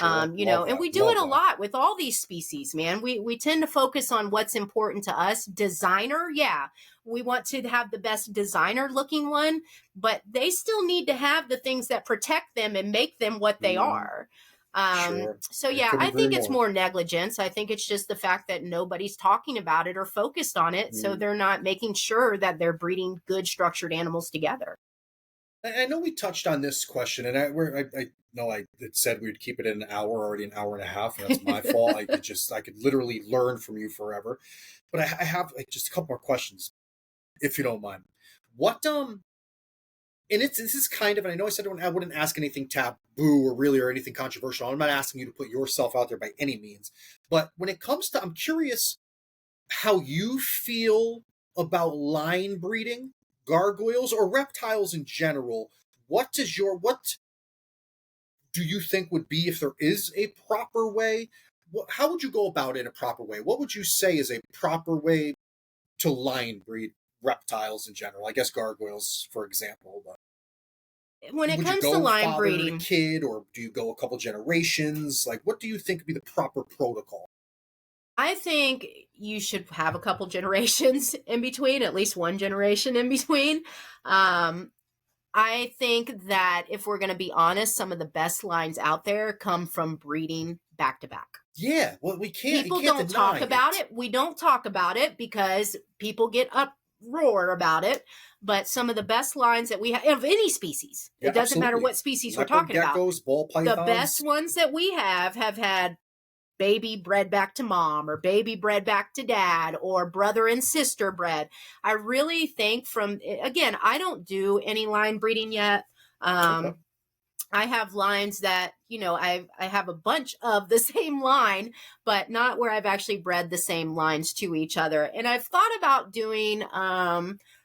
And we do it a lot with all these species, man. We tend to focus on what's important to us. Designer, we want to have the best designer looking one, but they still need to have the things that protect them and make them what they are. Sure. So I yeah, couldn't I agree think it's more. more negligence. I think it's just the fact that nobody's talking about it or focused on it. So Mm. they're not making sure that they're breeding good structured animals together. I know we touched on this question, and I know I had said we'd keep it in an hour, already an hour and a half, and that's my fault. I could literally learn from you forever. But I have like, just a couple more questions, if you don't mind. What and this is kind of, and I know I said I wouldn't ask anything taboo or anything controversial. I'm not asking you to put yourself out there by any means, but when it comes to, I'm curious how you feel about line breeding, gargoyles, or reptiles in general. What do you think would be, if there is a proper way? How would you go about it in a proper way? What would you say is a proper way to line breed reptiles in general? I guess gargoyles, for example. But When it would you comes to go line father to breeding, kid, or do you go a couple generations? Like, what do you think would be the proper protocol? I think you should have a couple generations in between, at least one generation in between. Um, I think that if we're going to be honest, some of the best lines out there come from breeding back to back. Yeah, well, you People can't don't talk deny about it. it. We don't talk about it because people get uproar about it. But some of the best lines that we have of any species, Yeah, it doesn't matter absolutely. what species we're Leopard talking about. geckos, ball The best pythons. ones that we have had baby bred back to mom or baby bred back to dad or brother and sister bred. I really think from, again, I don't do any line breeding yet. Okay. I have lines that, I have a bunch of the same line, but not where I've actually bred the same lines to each other. And I've thought about doing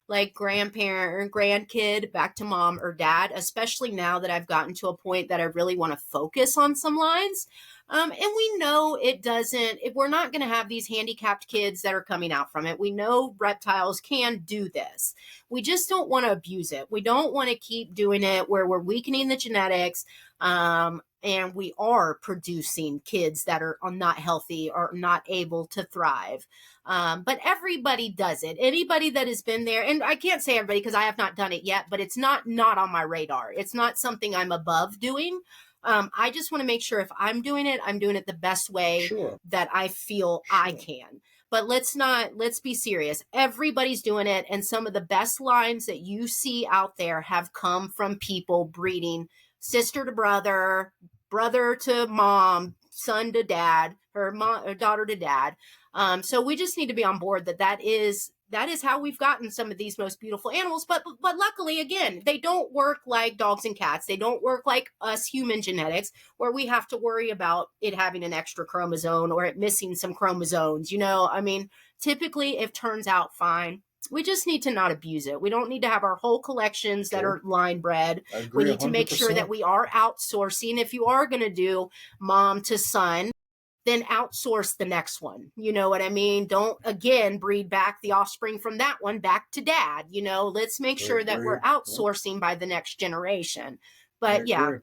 like grandparent or grandkid back to mom or dad, especially now that I've gotten to a point that I really want to focus on some lines. And we know it doesn't, if we're not going to have these handicapped kids that are coming out from it. We know reptiles can do this. We just don't want to abuse it. We don't want to keep doing it where we're weakening the genetics. And we are producing kids that are not healthy or not able to thrive. But everybody does it. Anybody that has been there, and I can't say everybody because I have not done it yet, but it's not on my radar. It's not something I'm above doing. I just want to make sure if I'm doing it the best way Sure. that I feel I Sure. can. But let's be serious. Everybody's doing it. And some of the best lines that you see out there have come from people breeding sister to brother, brother to mom, son to dad, or mom or daughter to dad. So we just need to be on board that is how we've gotten some of these most beautiful animals. But luckily, again, they don't work like dogs and cats. They don't work like us human genetics, where we have to worry about it having an extra chromosome or it missing some chromosomes. I mean, typically it turns out fine. We just need to not abuse it. We don't need to have our whole collections that Sure. are line bred. I We agree need to make sure that 100%. we are outsourcing. If you are going to do mom to son, then outsource the next one. You know what I mean? Don't again breed back the offspring from that one back to dad. Let's make I sure that we're agree. Yep, outsourcing by the next generation. I But yeah, agree.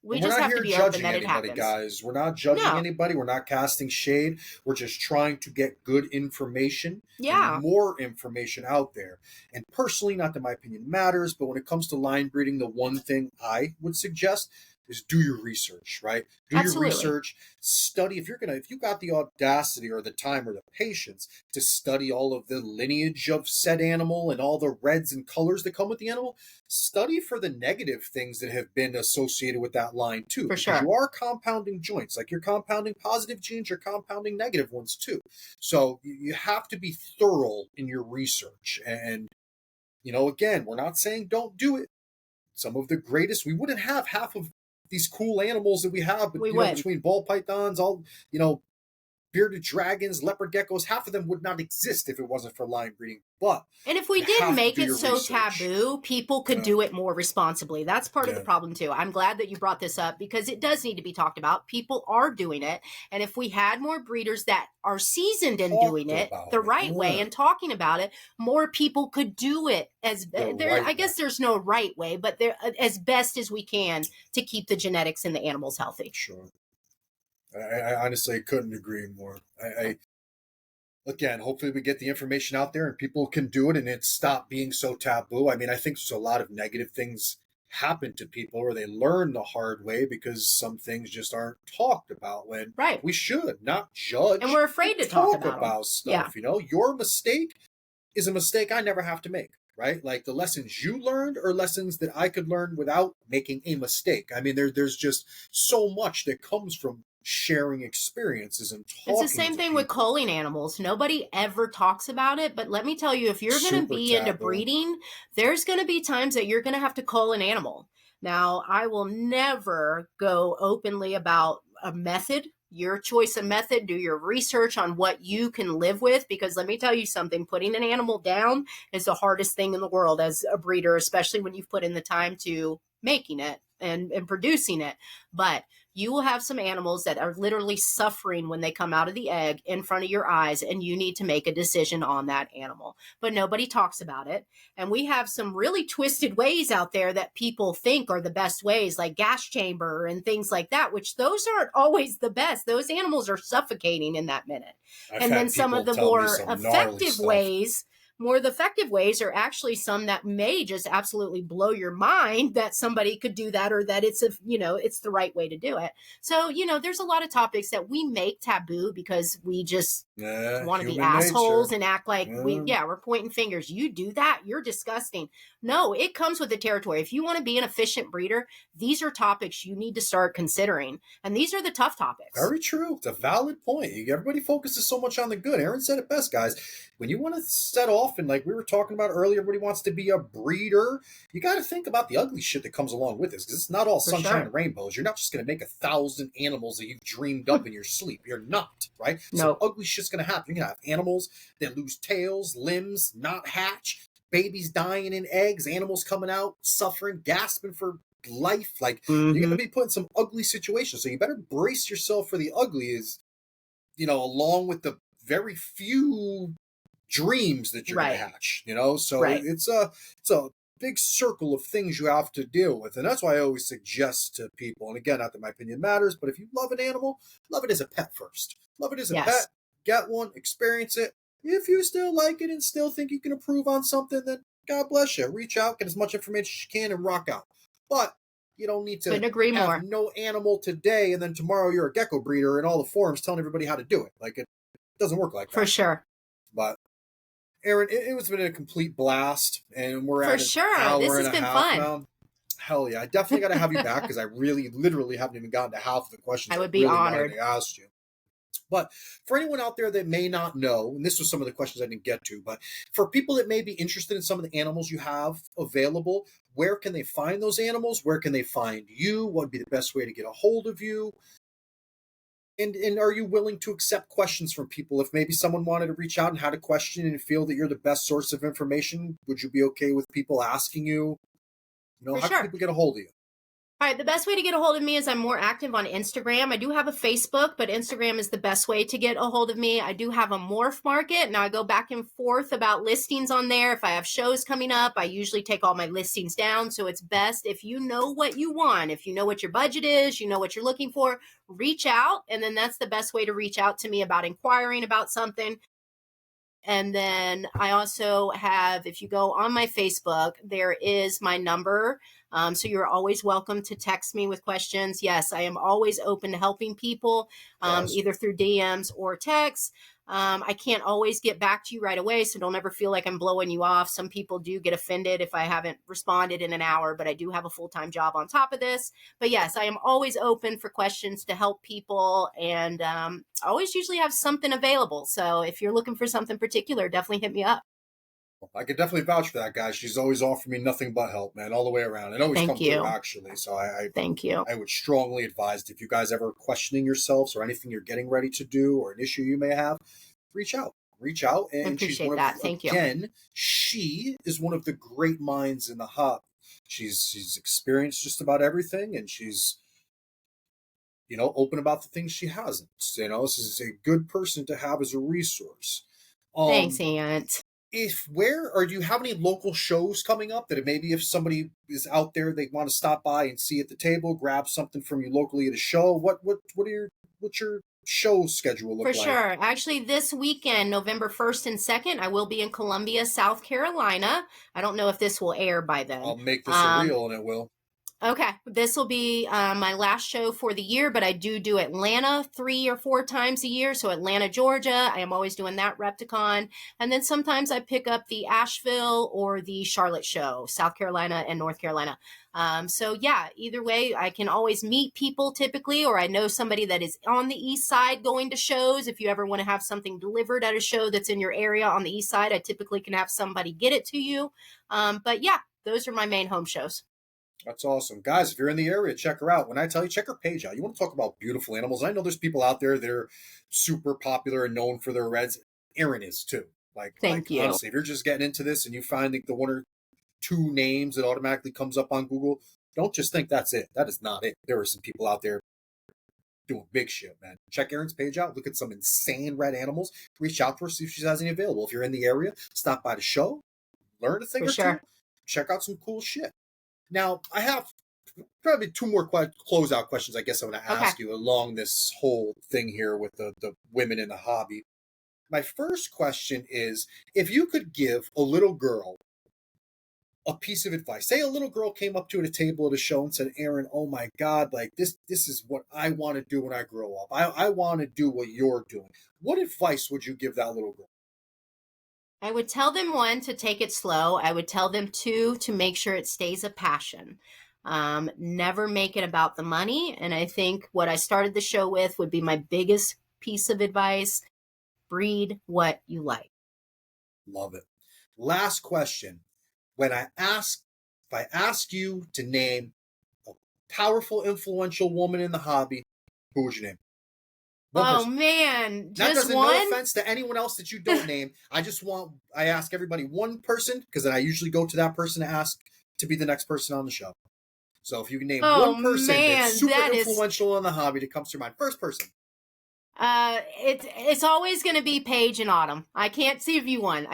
we And we're just not have to here be open judging that it anybody, happens. guys. We're not judging No. anybody. We're not casting shade. We're just trying to get good information and Yeah. more information out there. And personally, not that my opinion matters, but when it comes to line breeding, the one thing I would suggest is do your research, right? Do your Absolutely. research, study. If you got the audacity or the time or the patience to study all of the lineage of said animal and all the reds and colors that come with the animal, study for the negative things that have been associated with that line too, For because you sure. are compounding joints. Like you're compounding positive genes, you're compounding negative ones too. So you have to be thorough in your research. And, again, we're not saying don't do it. Some of the greatest, we wouldn't have half of these cool animals that we have, but, We would. between ball pythons, all, you know, bearded dragons, leopard geckos, half of them would not exist if it wasn't for line breeding. But And if we you didn't have to make do it your so research. taboo, people could Yeah. do it more responsibly. That's part of the Yeah. problem, too. I'm glad that you brought this up because it does need to be talked about. People are doing it. And if we had more breeders that are seasoned in doing Talked it about the it. right way Yeah. and talking about it, more people could do it as The there. I right way. guess there's no right way, but there as best as we can to keep the genetics in the animals healthy. Sure. I honestly couldn't agree more. Again, hopefully we get the information out there and people can do it and it stop being so taboo. I mean, I think there's a lot of negative things happen to people, or they learn the hard way because some things just aren't talked about when Right. we should not And judge, we're afraid but to talk talk about them. about Yeah. stuff. Your mistake is a mistake I never have to make, right? Like the lessons you learned are lessons that I could learn without making a mistake. I mean, there's just so much that comes from sharing experiences and It's the talking same to thing with people. culling animals. Nobody ever talks about it, but let me tell you, if you're going to Super be into taboo. breeding, there's going to be times that you're going to have to cull an animal. Now, I will never go openly about a method, your choice of method. Do your research on what you can live with, because let me tell you something, putting an animal down is the hardest thing in the world as a breeder, especially when you've put in the time to making it and producing it. But you will have some animals that are literally suffering when they come out of the egg in front of your eyes, and you need to make a decision on that animal. But nobody talks about it. And we have some really twisted ways out there that people think are the best ways, like gas chamber and things like that, which those aren't always the best. Those animals are suffocating in that minute. I've And then had some of people the tell me more some gnarly effective stuff. ways more of the effective ways are actually some that may just absolutely blow your mind that somebody could do that, or that it's it's the right way to do it. So, there's a lot of topics that we make taboo because we just Yeah, want to be human assholes nature. and act like Yeah. we're pointing fingers. You do that, you're disgusting. No, it comes with the territory. If you want to be an efficient breeder, these are topics you need to start considering. And these are the tough topics. Very true. It's a valid point. Everybody focuses so much on the good. Aaron said it best, guys. When you want to set off, and like we were talking about earlier, everybody wants to be a breeder. You got to think about the ugly shit that comes along with this, because it's not all For sunshine sure. and rainbows. You're not just going to make 1,000 animals that you've dreamed up in your sleep. You're not, right? Some No. ugly shit's going to happen. You're going to have animals that lose tails, limbs, not hatch, babies dying in eggs, animals coming out, suffering, gasping for life. Like, you're going to be put in some ugly situations. So you better brace yourself for the ugly, is, along with the very few dreams that you're going to Right. hatch, so Right. it's a big circle of things you have to deal with. And that's why I always suggest to people, and again, not that my opinion matters, but if you love an animal, love it as a pet first. Love it as a Yes. pet, get one, experience it. If you still like it and still think you can improve on something, then God bless you. Reach out, get as much information as you can, and rock out. But you don't need to Couldn't agree have more. no animal today and then tomorrow you're a gecko breeder in all the forums telling everybody how to do it. Like, it doesn't work like that. For sure. But Erin, it was been a complete blast, and we're For at an sure. hour This and has a been half fun. now. Hell yeah, I definitely got to have you back, because I really, literally haven't even gotten to half of the questions I would be really honored. wanted to ask you. But for anyone out there that may not know, and this was some of the questions I didn't get to, but for people that may be interested in some of the animals you have available, where can they find those animals? Where can they find you? What would be the best way to get a hold of you? And are you willing to accept questions from people? If maybe someone wanted to reach out and had a question and feel that you're the best source of information, would you be okay with people asking you? For How can sure. people get a hold of you? All right, the best way to get a hold of me is I'm more active on Instagram. I do have a Facebook, but Instagram is the best way to get a hold of me. I do have a morph market. Now I go back and forth about listings on there. If I have shows coming up, I usually take all my listings down. So it's best if you know what you want, if you know what your budget is, you know what you're looking for, reach out. And then that's the best way to reach out to me about inquiring about something. And then I also have, if you go on my Facebook, there is my number. So you're always welcome to text me with questions. Yes, I am always open to helping people, Yes. either through DMs or text. I can't always get back to you right away, so don't ever feel like I'm blowing you off. Some people do get offended if I haven't responded in an hour, but I do have a full-time job on top of this. But yes, I am always open for questions to help people, and I always usually have something available. So if you're looking for something particular, definitely hit me up. I could definitely vouch for that, guy. She's always offered me nothing but help, man, all the way around. And always Thank come through, you. actually. So Thank you. I would strongly advise, if you guys ever questioning yourselves or anything you're getting ready to do or an issue you may have, reach out. Reach out. I And she's appreciate one that. of, Thank you. again, she is one of the great minds in the hub. She's experienced just about everything, and she's, open about the things she hasn't. This is a good person to have as a resource. Thanks, Aunt. Do you have any local shows coming up that maybe if somebody is out there, they want to stop by and see at the table, grab something from you locally at a show? What's your show schedule look For like? sure. Actually, this weekend, November 1st and 2nd, I will be in Columbia, South Carolina. I don't know if this will air by then. I'll make this a reel, and it will. Okay, this will be my last show for the year, but I do Atlanta 3 or 4 times a year. So Atlanta, Georgia, I am always doing that Repticon. And then sometimes I pick up the Asheville or the Charlotte show, South Carolina and North Carolina. So yeah, either way, I can always meet people typically, or I know somebody that is on the east side going to shows. If you ever want to have something delivered at a show that's in your area on the east side, I typically can have somebody get it to you. But yeah, those are my main home shows. That's awesome. Guys, if you're in the area, check her out. When I tell you, check her page out. You want to talk about beautiful animals? I know there's people out there that are super popular and known for their reds. Erin is too. Thank you. Honestly, if you're just getting into this and you find the one or two names that automatically comes up on Google, don't just think that's it. That is not it. There are some people out there doing big shit, man. Check Erin's page out. Look at some insane red animals. Reach out to her, see if she has any available. If you're in the area, stop by the show, learn a thing For or sure. two, check out some cool shit. Now, I have probably two more closeout questions I guess I want to ask you along this whole thing here with the women in the hobby. My first question is, if you could give a little girl a piece of advice, say a little girl came up to you at a table at a show and said, Erin, oh my God, like this is what I want to do when I grow up. I want to do what you're doing. What advice would you give that little girl? I would tell them, one, to take it slow. I would tell them, two, to make sure it stays a passion. Never make it about the money. And I think what I started the show with would be my biggest piece of advice: breed what you like. Love it. Last question. If I ask you to name a powerful, influential woman in the hobby, who would you name? One person. Man, That just doesn't, one? no offense to anyone else that you don't name. I ask everybody one person, because then I usually go to that person to ask to be the next person on the show. So if you can name one person that's super influential in the hobby that comes to mind. First person. It's always going to be Paige and Autumn. I can't give you one.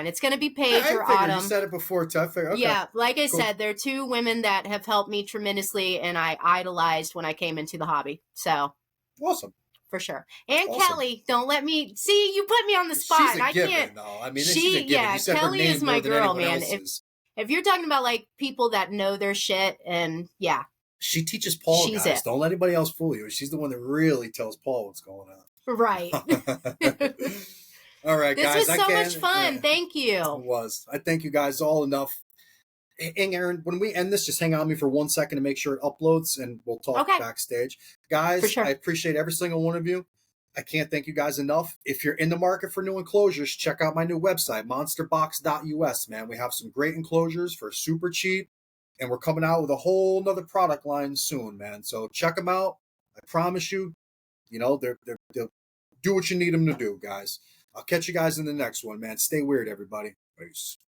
It's going to be Paige or Autumn. You said it before, too. I figured, okay. Yeah, like I said, they're two women that have helped me tremendously, and I idolized when I came into the hobby. So awesome. For sure. And awesome. Kelly, don't let me see, you put me on the spot. She's a given, can't. Though. I mean, she's a given. Yeah, you said Kelly her name is my girl, man. If you're talking about like people that know their shit, and yeah. She teaches Paul, she's guys. It. Don't let anybody else fool you. She's the one that really tells Paul what's going on. Right. All right, this guys. This was so much fun. Yeah, thank you. It was. I thank you guys all enough. And Erin, when we end this, just hang on me for 1 second to make sure it uploads, and we'll talk backstage. Guys, I appreciate every single one of you. I can't thank you guys enough. If you're in the market for new enclosures, check out my new website, monsterbox.us, man. We have some great enclosures for super cheap, and we're coming out with a whole nother product line soon, man. So check them out. I promise you, they'll do what you need them to do, guys. I'll catch you guys in the next one, man. Stay weird, everybody. Peace.